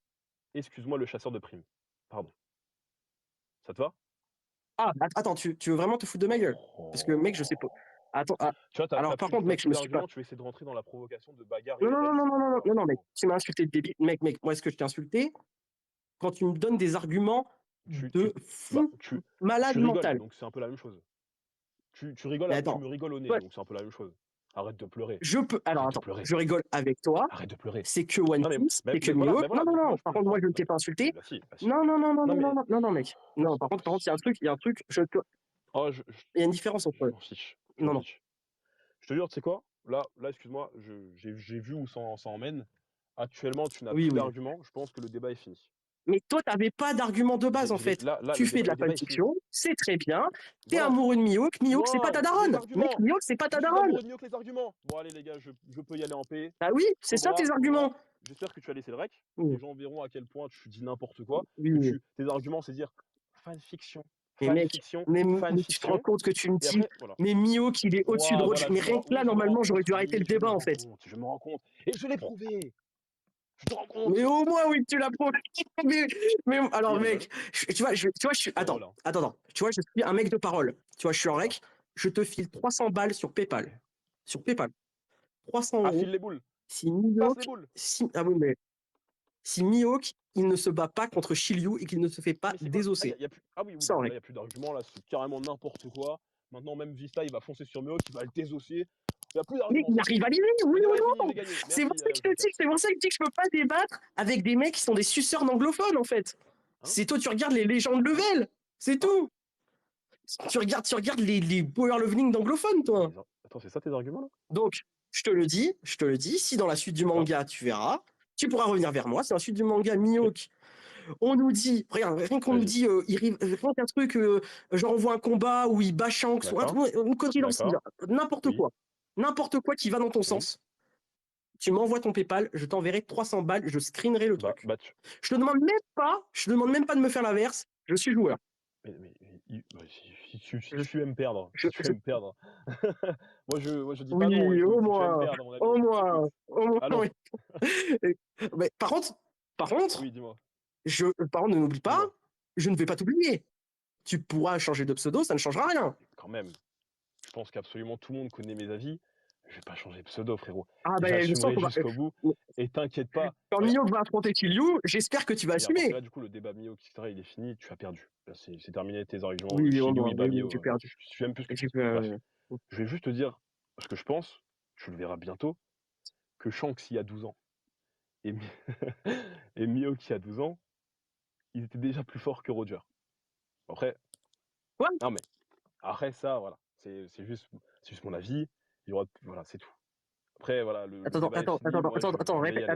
Speaker 2: Excuse-moi, le chasseur de primes. Pardon. Ça te va?
Speaker 1: attends, tu veux vraiment te foutre de ma gueule? Parce que, mec, je sais pas.
Speaker 2: Oh.
Speaker 1: Attends,
Speaker 2: Tu vois,
Speaker 1: alors, par contre,
Speaker 2: t'as
Speaker 1: mec, je
Speaker 2: plus
Speaker 1: me suis pas.
Speaker 2: d'arguments, tu veux essayer de rentrer dans la provocation de bagarre
Speaker 1: Non, non,
Speaker 2: IRL,
Speaker 1: non,
Speaker 2: je
Speaker 1: non,
Speaker 2: te
Speaker 1: non,
Speaker 2: comprends
Speaker 1: non,
Speaker 2: pas,
Speaker 1: non, non, mec,
Speaker 2: frérot.
Speaker 1: tu m'as insulté de débile. Mec, moi, est-ce que je t'ai insulté quand tu me donnes des arguments
Speaker 2: Tu,
Speaker 1: de
Speaker 2: tu, bah,
Speaker 1: fou malade
Speaker 2: tu rigoles,
Speaker 1: mental?
Speaker 2: donc c'est un peu la même chose. Tu rigoles,
Speaker 1: Mais
Speaker 2: tu
Speaker 1: attends,
Speaker 2: me rigoles au nez,
Speaker 1: toi,
Speaker 2: donc c'est un peu la même chose. Arrête de pleurer.
Speaker 1: alors
Speaker 2: Arrête de
Speaker 1: attends,
Speaker 2: pleurer.
Speaker 1: je rigole avec toi.
Speaker 2: Arrête de pleurer.
Speaker 1: C'est que One
Speaker 2: Non
Speaker 1: Piece, c'est que
Speaker 2: mais
Speaker 1: Mihawk. Non,
Speaker 2: voilà,
Speaker 1: non,
Speaker 2: donc
Speaker 1: non.
Speaker 2: moi je
Speaker 1: Par
Speaker 2: peux le
Speaker 1: contre, moi,
Speaker 2: prendre.
Speaker 1: je ne
Speaker 2: Bah
Speaker 1: t'ai pas
Speaker 2: si,
Speaker 1: insulté.
Speaker 2: bah si.
Speaker 1: Non, non, non, non,
Speaker 2: Non
Speaker 1: non, non,
Speaker 2: mais.
Speaker 1: non, non, non, mec. Non, par contre, il y a un truc,
Speaker 2: Oh,
Speaker 1: il y a une différence
Speaker 2: je
Speaker 1: entre.
Speaker 2: m'en fiche. Je m'en
Speaker 1: Non, non.
Speaker 2: fiche. Je te jure, tu sais quoi? Là, excuse-moi, j'ai vu où ça emmène. Actuellement, tu n'as
Speaker 1: Oui,
Speaker 2: plus
Speaker 1: oui.
Speaker 2: d'arguments. Je pense que le débat est fini.
Speaker 1: Mais toi, tu n'avais pas d'argument de base, en fait.
Speaker 2: Là,
Speaker 1: Tu fais de
Speaker 2: le
Speaker 1: la
Speaker 2: débat est fini.
Speaker 1: fanfiction. c'est très bien. T'es
Speaker 2: Voilà.
Speaker 1: amoureux de Mihawk, Mihawk, c'est pas ta
Speaker 2: Waouh, les
Speaker 1: daronne. Mec,
Speaker 2: arguments.
Speaker 1: Mihawk, c'est pas
Speaker 2: Je
Speaker 1: ta
Speaker 2: suis
Speaker 1: daronne.
Speaker 2: amoureux de Mihawk, les arguments. Bon, allez, les gars, je peux y aller en paix.
Speaker 1: Ah oui, c'est ça tes
Speaker 2: Cobra,
Speaker 1: arguments.
Speaker 2: j'espère que tu as laissé le rec. Les
Speaker 1: Oui,
Speaker 2: gens verront à quel point tu dis n'importe quoi.
Speaker 1: oui.
Speaker 2: Tes arguments, c'est dire fanfiction,
Speaker 1: Mais mec,
Speaker 2: fanfiction,
Speaker 1: mais tu te rends
Speaker 2: fanfiction.
Speaker 1: compte que tu me
Speaker 2: Et
Speaker 1: dis,
Speaker 2: après, voilà.
Speaker 1: mais Mihawk, il est au-dessus de
Speaker 2: Ouah,
Speaker 1: Roger.
Speaker 2: voilà,
Speaker 1: Mais rien que là,
Speaker 2: oui, je me rends
Speaker 1: normalement, j'aurais
Speaker 2: compte.
Speaker 1: dû arrêter le
Speaker 2: Oui, je me
Speaker 1: débat, en
Speaker 2: rends
Speaker 1: fait.
Speaker 2: compte. Je me rends compte. Et je l'ai prouvé. Tu te rends compte?
Speaker 1: Mais au moins, oui, tu l'as prouvé. Mais alors,
Speaker 2: Il
Speaker 1: mec,
Speaker 2: rigole.
Speaker 1: tu vois, je suis.
Speaker 2: C'est drôle, hein.
Speaker 1: Attends. Tu vois, je suis un mec de parole. Tu vois, je suis en
Speaker 2: D'accord.
Speaker 1: rec. Je te file 300 balles sur PayPal.
Speaker 2: Ok.
Speaker 1: Sur PayPal. 300
Speaker 2: Ah,
Speaker 1: euros.
Speaker 2: file les boules.
Speaker 1: Si
Speaker 2: Passe
Speaker 1: Mihawk.
Speaker 2: les boules.
Speaker 1: Ah oui, mais si Mihawk, il ne se bat pas contre Shiryu et qu'il ne se fait
Speaker 2: Ah,
Speaker 1: pas
Speaker 2: mais c'est quoi? Ah,
Speaker 1: désosser.
Speaker 2: y a plus... ah oui, oui,
Speaker 1: Ça, en
Speaker 2: donc là,
Speaker 1: rec.
Speaker 2: il n'y a plus d'argument. Là, c'est carrément n'importe quoi. Maintenant, même Vista, il va foncer sur Mihawk, il va le désosser. Il n'y a plus
Speaker 1: Mais
Speaker 2: d'argument,
Speaker 1: il
Speaker 2: c'est
Speaker 1: a
Speaker 2: fini.
Speaker 1: rivalisé, oui
Speaker 2: Le
Speaker 1: ou
Speaker 2: débat est fini,
Speaker 1: non?
Speaker 2: j'ai gagné.
Speaker 1: C'est pour
Speaker 2: Merci,
Speaker 1: ça que je te dis,
Speaker 2: Joker.
Speaker 1: c'est pour ça que je dis que je peux pas débattre avec des mecs qui sont des suceurs d'anglophones, en fait.
Speaker 2: Hein?
Speaker 1: C'est toi, tu regardes les légendes
Speaker 2: Hein?
Speaker 1: level, c'est
Speaker 2: Hein?
Speaker 1: tout. Tu regardes les power leveling d'anglophones, toi.
Speaker 2: Attends, c'est ça tes arguments, là?
Speaker 1: Donc, je te le dis, si dans la suite du
Speaker 2: D'accord.
Speaker 1: manga, tu verras, tu pourras revenir vers moi. Si dans la suite du manga, Mihawk, on nous dit, regarde, rien qu'on nous
Speaker 2: Vas-y.
Speaker 1: dit, rien qu'un truc, genre on voit un combat où il bat Shanks, ou
Speaker 2: D'accord.
Speaker 1: une connerie dans le style,
Speaker 2: D'accord.
Speaker 1: n'importe
Speaker 2: Oui.
Speaker 1: quoi. N'importe quoi qui va dans ton
Speaker 2: Oui.
Speaker 1: sens. Tu m'envoies ton PayPal, je t'enverrai 300 balles, je screenerai le truc.
Speaker 2: Bah,
Speaker 1: Je te demande même pas de me faire l'inverse, je suis joueur.
Speaker 2: Si tu aimes perdre,
Speaker 1: Je-
Speaker 2: si tu
Speaker 1: je-
Speaker 2: aimes perdre. moi, je dis pas non,
Speaker 1: oui,
Speaker 2: écoute,
Speaker 1: au
Speaker 2: si tu aimes
Speaker 1: moins,
Speaker 2: perdre, mon ami.
Speaker 1: au
Speaker 2: Écoute.
Speaker 1: moins, au moins,
Speaker 2: Allons.
Speaker 1: oui. Mais par contre,
Speaker 2: Oui, dis-moi.
Speaker 1: par contre, ne m'oublie pas,
Speaker 2: Dis-moi.
Speaker 1: je ne vais pas t'oublier. Tu pourras changer de pseudo, ça ne changera rien.
Speaker 2: Quand même. Je pense qu'absolument tout le monde connaît mes avis. Je vais pas changer de pseudo, frérot.
Speaker 1: Ah ben, je sens
Speaker 2: J'assumerai
Speaker 1: qu'on va.
Speaker 2: jusqu'au bout. Et t'inquiète pas.
Speaker 1: Quand
Speaker 2: Regarde,
Speaker 1: Mio va affronter Killiu, j'espère que tu vas
Speaker 2: regarde, parce que
Speaker 1: assumer.
Speaker 2: là, du coup, le débat Mio, etc., il est fini. Tu as perdu. Là, c'est terminé tes arguments.
Speaker 1: Oui, au
Speaker 2: Shiryu,
Speaker 1: moins,
Speaker 2: il bat
Speaker 1: oui,
Speaker 2: Mio.
Speaker 1: j'ai perdu.
Speaker 2: Je sais même plus ce que tu
Speaker 1: J'ai
Speaker 2: dis. Bref.
Speaker 1: perdu.
Speaker 2: Je vais juste te dire ce que je pense. Tu le verras bientôt. Que Shanks, il y a 12 ans. Et, et Mio, qui a 12 ans, ils étaient déjà plus forts que Roger. Après,
Speaker 1: Quoi?
Speaker 2: non, mais après ça, voilà. C'est juste mon avis. Il y aura, voilà, c'est tout. Après, voilà, le débat est fini. Moi, je vais y aller.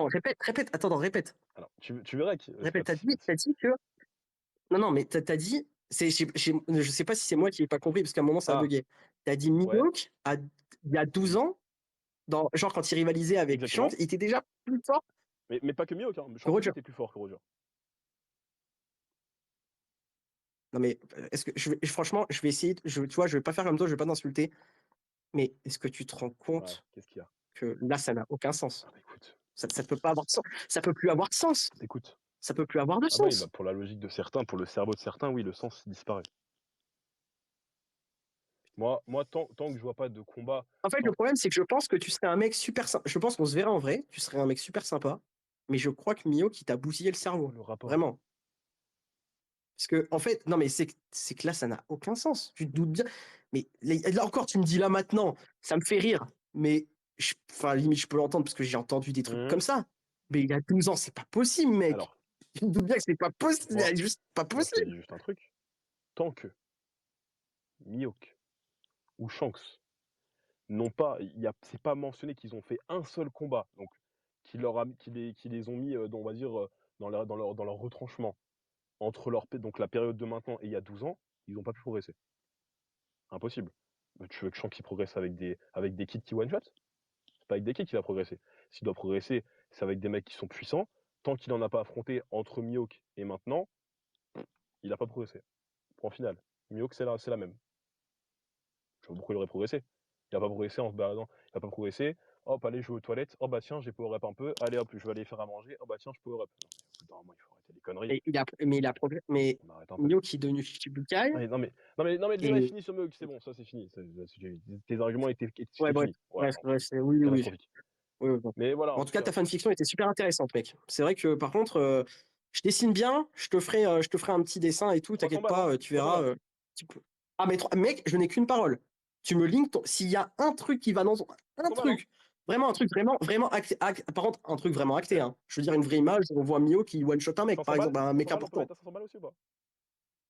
Speaker 1: Répète, répète.
Speaker 2: Alors, tu verras que c'est pas
Speaker 1: Répète,
Speaker 2: si facile.
Speaker 1: t'as dit que. Non, mais t'as dit. Je sais pas si c'est moi qui n'ai pas compris, parce qu'à un moment, ça a
Speaker 2: Ah,
Speaker 1: bugué. T'as dit
Speaker 2: ouais,
Speaker 1: Mihawk, il y a 12
Speaker 2: oui,
Speaker 1: ans, genre quand il rivalisait avec Shanks,
Speaker 2: exactement.
Speaker 1: il était déjà plus fort
Speaker 2: Mais pas que Mihawk, hein.
Speaker 1: que
Speaker 2: Shanks aussi
Speaker 1: Roger.
Speaker 2: était plus fort que Roger.
Speaker 1: Non, mais est-ce que franchement, je vais essayer. Tu vois, je vais pas faire comme toi, je vais pas t'insulter. Mais est-ce que tu te rends
Speaker 2: Ouais,
Speaker 1: compte
Speaker 2: qu'est-ce qu'il y a?
Speaker 1: que là, ça n'a aucun sens?
Speaker 2: Ah, bah, écoute,
Speaker 1: Ça peut pas avoir de sens. Ça peut plus avoir de sens.
Speaker 2: écoute.
Speaker 1: Ça peut plus avoir de
Speaker 2: Ah bah oui,
Speaker 1: sens.
Speaker 2: bah pour la logique de certains, pour le cerveau de certains, oui, le sens disparaît. Moi tant que je vois pas de combat,
Speaker 1: En fait, le
Speaker 2: tant...
Speaker 1: problème, c'est que je pense que tu serais un mec super sympa. Je pense qu'on se verrait en vrai. Tu serais un mec super sympa. Mais je crois que Mio qui t'a bousillé le
Speaker 2: C'est quoi
Speaker 1: cerveau.
Speaker 2: le rapport?
Speaker 1: Vraiment. Parce que, en fait, non, mais c'est que là, ça n'a aucun sens. Tu te doutes bien. Mais là encore, tu me dis là maintenant, ça me fait rire. Mais, enfin, limite, je peux l'entendre parce que j'ai entendu des trucs comme ça. Mais il y a 12 ans, c'est pas possible, mec.
Speaker 2: Alors,
Speaker 1: Tu me doutes bien que c'est pas possible.
Speaker 2: moi,
Speaker 1: C'est juste pas
Speaker 2: moi je te
Speaker 1: possible.
Speaker 2: dis juste un truc. Tant que Mihawk ou Shanks n'ont pas, c'est pas mentionné qu'ils ont fait un seul combat, donc qui les ont mis, on va dire, dans leur retranchement entre donc la période de maintenant et il y a 12 ans, ils n'ont pas pu progresser. Impossible. Tu veux que Shanks progresse avec des kits qui one-shot? C'est pas avec des kits qu'il va progresser. S'il doit progresser, c'est avec des mecs qui sont puissants. Tant qu'il n'en a pas affronté entre Mihawk et maintenant, il n'a pas progressé. Point final. Mihawk, c'est la même. Je sais pas pourquoi il aurait progressé. Il n'a pas progressé en se baladant. Il n'a pas progressé. Hop, allez, je vais aux toilettes. Oh bah tiens, j'ai power up un peu. Allez hop, je vais aller faire à manger. Oh bah tiens, je power up. Non, il faut arrêter les conneries.
Speaker 1: Mais
Speaker 2: On arrête un peu.
Speaker 1: Mio qui est devenu Shichibukai.
Speaker 2: Ah, non, mais le débat est
Speaker 1: Et
Speaker 2: fini sur Mihawk, c'est bon, ça c'est fini. Tes arguments étaient
Speaker 1: ouais,
Speaker 2: fini. Voilà,
Speaker 1: oui, oui, oui.
Speaker 2: catastrophique.
Speaker 1: Oui, oui.
Speaker 2: Mais voilà, en
Speaker 1: En tout
Speaker 2: tout
Speaker 1: cas,
Speaker 2: cas.
Speaker 1: ta fanfiction était super intéressante, mec. C'est vrai que par contre, je dessine bien, je te ferai un petit dessin et tout,
Speaker 2: 300
Speaker 1: t'inquiète
Speaker 2: balles, hein.
Speaker 1: pas, tu
Speaker 2: 300
Speaker 1: verras.
Speaker 2: balles.
Speaker 1: Ah, mais mec, je n'ai qu'une parole. Tu me links s'il y a un truc qui va dans un
Speaker 2: 300 balles, hein.
Speaker 1: truc, vraiment un truc vraiment acté, par contre, un truc vraiment acté,
Speaker 2: Ok.
Speaker 1: hein. Je veux dire une vraie image, on voit Mio qui one shot un mec,
Speaker 2: 500
Speaker 1: par
Speaker 2: balles?
Speaker 1: exemple, un
Speaker 2: 500
Speaker 1: mec
Speaker 2: balles, on peut
Speaker 1: important.
Speaker 2: mettre à 500 balles aussi ou pas?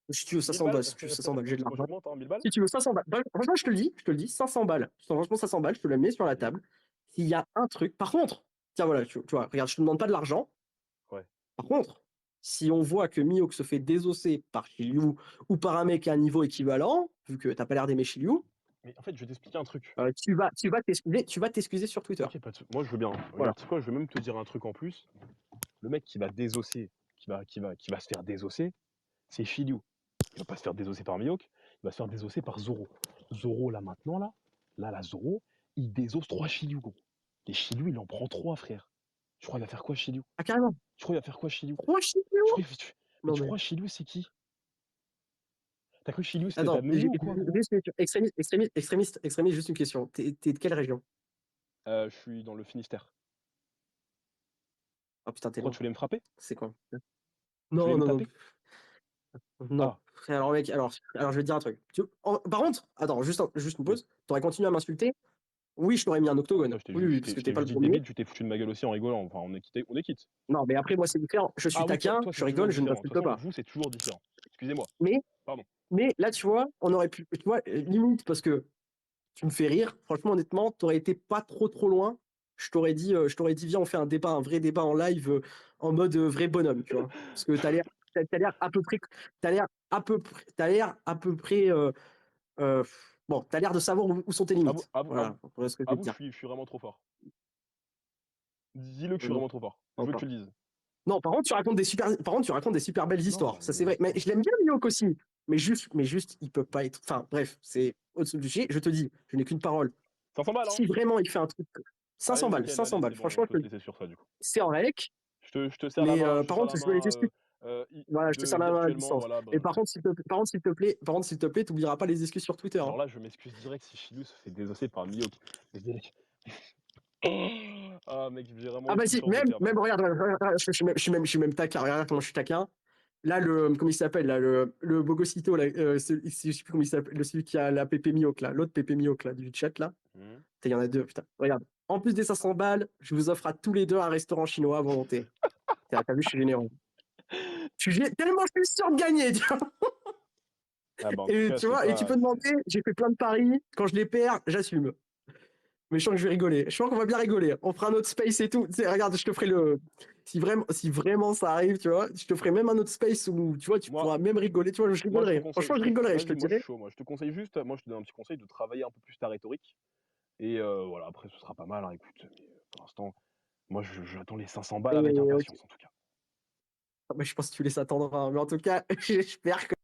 Speaker 1: Si tu veux
Speaker 2: 1000
Speaker 1: 500 balles,
Speaker 2: balles?
Speaker 1: si tu veux 500 balles, j'ai de
Speaker 2: Moi
Speaker 1: l'argent.
Speaker 2: j'augmente, hein, 1000 balles?
Speaker 1: Si tu veux 500 balles, franchement, je te le dis, 500 balles. Franchement, 500 balles, je te le mets sur la
Speaker 2: Oui.
Speaker 1: table. S'il y a un truc, par contre, tiens, voilà, tu vois, regarde, je te demande pas de l'argent.
Speaker 2: Ouais.
Speaker 1: Par contre, si on voit que Mihawk se fait désosser par Shiryu ou par un mec à un niveau équivalent, vu que t'as pas l'air d'aimer Shiryu,
Speaker 2: Mais en fait, je vais t'expliquer un truc.
Speaker 1: tu vas t'excuser sur Twitter.
Speaker 2: Ok, moi je veux bien.
Speaker 1: Voilà.
Speaker 2: Regarde, tu sais quoi, je vais même te dire un truc en plus. Le mec qui va désosser, qui va se faire désosser, c'est Shiryu. Il va pas se faire désosser par Mihawk, il va se faire désosser par Zoro. Zoro, là, maintenant, là, Zoro, il désosse 3 Shiryu, gros. Et Shiryu, il en prend 3, frère. Tu crois qu'il va faire quoi, Shiryu?
Speaker 1: Ah, carrément.
Speaker 2: Tu crois qu'il va faire quoi, Shiryu?
Speaker 1: 3 Shiryu?
Speaker 2: Mais
Speaker 1: Non,
Speaker 2: tu
Speaker 1: mais.
Speaker 2: crois Shiryu, c'est qui? T'as cru que Shiryu, c'était ta
Speaker 1: Attends,
Speaker 2: nounou ou quoi, gros?
Speaker 1: extrémiste, juste une question. T'es de quelle région?
Speaker 2: Je suis dans le Finistère.
Speaker 1: Oh putain, t'es
Speaker 2: Pourquoi tu
Speaker 1: loin.
Speaker 2: voulais me frapper?
Speaker 1: C'est quoi?
Speaker 2: Tu voulais
Speaker 1: Non,
Speaker 2: me
Speaker 1: non, non.
Speaker 2: taper?
Speaker 1: Non.
Speaker 2: Ah,
Speaker 1: Alors, mec, alors je vais te dire un truc. Par contre, attends, juste une
Speaker 2: oui.
Speaker 1: pause. T'aurais continué à m'insulter? Oui, je t'aurais mis un octogone.
Speaker 2: Moi,
Speaker 1: Oui, oui, parce que
Speaker 2: je
Speaker 1: t'es
Speaker 2: t'ai
Speaker 1: pas
Speaker 2: juste
Speaker 1: le
Speaker 2: dit
Speaker 1: premier.
Speaker 2: débile, tu t'es foutu de ma gueule aussi en rigolant. Enfin, on est quitte.
Speaker 1: Non, mais après, moi, c'est différent. Je suis
Speaker 2: Ah oui,
Speaker 1: taquin,
Speaker 2: toi
Speaker 1: je
Speaker 2: c'est toujours
Speaker 1: rigole, je ne
Speaker 2: différent. De toute
Speaker 1: t'insulte
Speaker 2: façon,
Speaker 1: pas.
Speaker 2: vous, c'est toujours différent. Excusez-moi.
Speaker 1: Mais,
Speaker 2: Pardon.
Speaker 1: mais là, tu vois, on aurait pu, tu vois, limite, parce que tu me fais rire. Franchement, honnêtement, t'aurais été pas trop loin. Je t'aurais dit, viens, on fait un vrai débat en live, en mode vrai bonhomme, tu vois. Parce que t'as l'air à peu près, t'as l'air à peu près, euh, bon, t'as l'air de savoir où sont tes limites. Voilà, voilà ce que je veux te
Speaker 2: Avoue,
Speaker 1: dire.
Speaker 2: je suis vraiment trop fort. Dis-le que je suis
Speaker 1: Non,
Speaker 2: vraiment trop fort. Je
Speaker 1: non,
Speaker 2: veux que
Speaker 1: pas.
Speaker 2: tu le dises.
Speaker 1: Non, par contre, tu racontes des super belles histoires.
Speaker 2: Non,
Speaker 1: Ça, c'est vrai. Mais
Speaker 2: non.
Speaker 1: je l'aime bien, Miyok aussi. Mais juste, il peut pas être. Enfin, bref, c'est au-dessus du sujet. Je te dis, je n'ai qu'une parole.
Speaker 2: 500 balles, hein?
Speaker 1: Si vraiment il fait un truc.
Speaker 2: Allez,
Speaker 1: 500 balles,
Speaker 2: nickel,
Speaker 1: 500
Speaker 2: allez,
Speaker 1: balles.
Speaker 2: c'est bon, je
Speaker 1: Franchement,
Speaker 2: peux te laisser sur ça, du coup.
Speaker 1: c'est en règle.
Speaker 2: Je te serre la
Speaker 1: Mais
Speaker 2: main, je te
Speaker 1: par
Speaker 2: serre
Speaker 1: contre,
Speaker 2: la
Speaker 1: je veux les
Speaker 2: main
Speaker 1: excuses. Voilà, je te sers la main à
Speaker 2: virtuellement,
Speaker 1: distance.
Speaker 2: voilà.
Speaker 1: Et par contre, s'il te plaît, t'oublieras pas les excuses sur Twitter.
Speaker 2: Alors
Speaker 1: Hein.
Speaker 2: là, je m'excuse direct si Shilou se fait désosser par Miyok. Désolé. Ah, mec, j'ai vraiment
Speaker 1: Ah bah
Speaker 2: aucune
Speaker 1: si,
Speaker 2: chance de perdre là.
Speaker 1: regarde, je suis même taquin. Regarde comment je suis taquin. Là, comment il s'appelle, là, le Bogosito, là, je sais plus comment il s'appelle, celui qui a la Pépé Mioc, là, l'autre Pépé Mioc, là, du chat, là.
Speaker 2: Hmm.
Speaker 1: Putain, il y en a deux, putain. Regarde. En plus des 500 balles, je vous offre à tous les deux un restaurant chinois à volonté. T'as vu, je suis généreux. Tellement je suis sûr de gagner, tu vois.
Speaker 2: Ah bah en tout
Speaker 1: Et
Speaker 2: cas,
Speaker 1: tu
Speaker 2: c'est
Speaker 1: vois, et tu
Speaker 2: pas.
Speaker 1: peux demander, j'ai fait plein de paris, quand je les perds, j'assume. Mais je sens que je vais rigoler. Je sens qu'on va bien rigoler. On fera un autre space et tout. Tu sais, regarde, je te ferai le. Si vraiment ça arrive, tu vois, je te ferai même un autre space où, tu vois, tu
Speaker 2: Moi,
Speaker 1: pourras même rigoler. Tu vois, je
Speaker 2: moi, je te
Speaker 1: rigolerai.
Speaker 2: conseille.
Speaker 1: Franchement, je rigolerai, je te
Speaker 2: Vas-y, moi, je
Speaker 1: dirai.
Speaker 2: suis chaud. Moi, je te conseille juste. Moi, je te donne un petit conseil de travailler un peu plus ta rhétorique. Et voilà, après, ce sera pas mal, hein, écoute. Mais, pour l'instant, moi, j'attends les 500 balles avec
Speaker 1: Et ok.
Speaker 2: impatience, en tout cas.
Speaker 1: Mais je pense que tu laisses attendre. Hein. Mais en tout cas, j'espère que.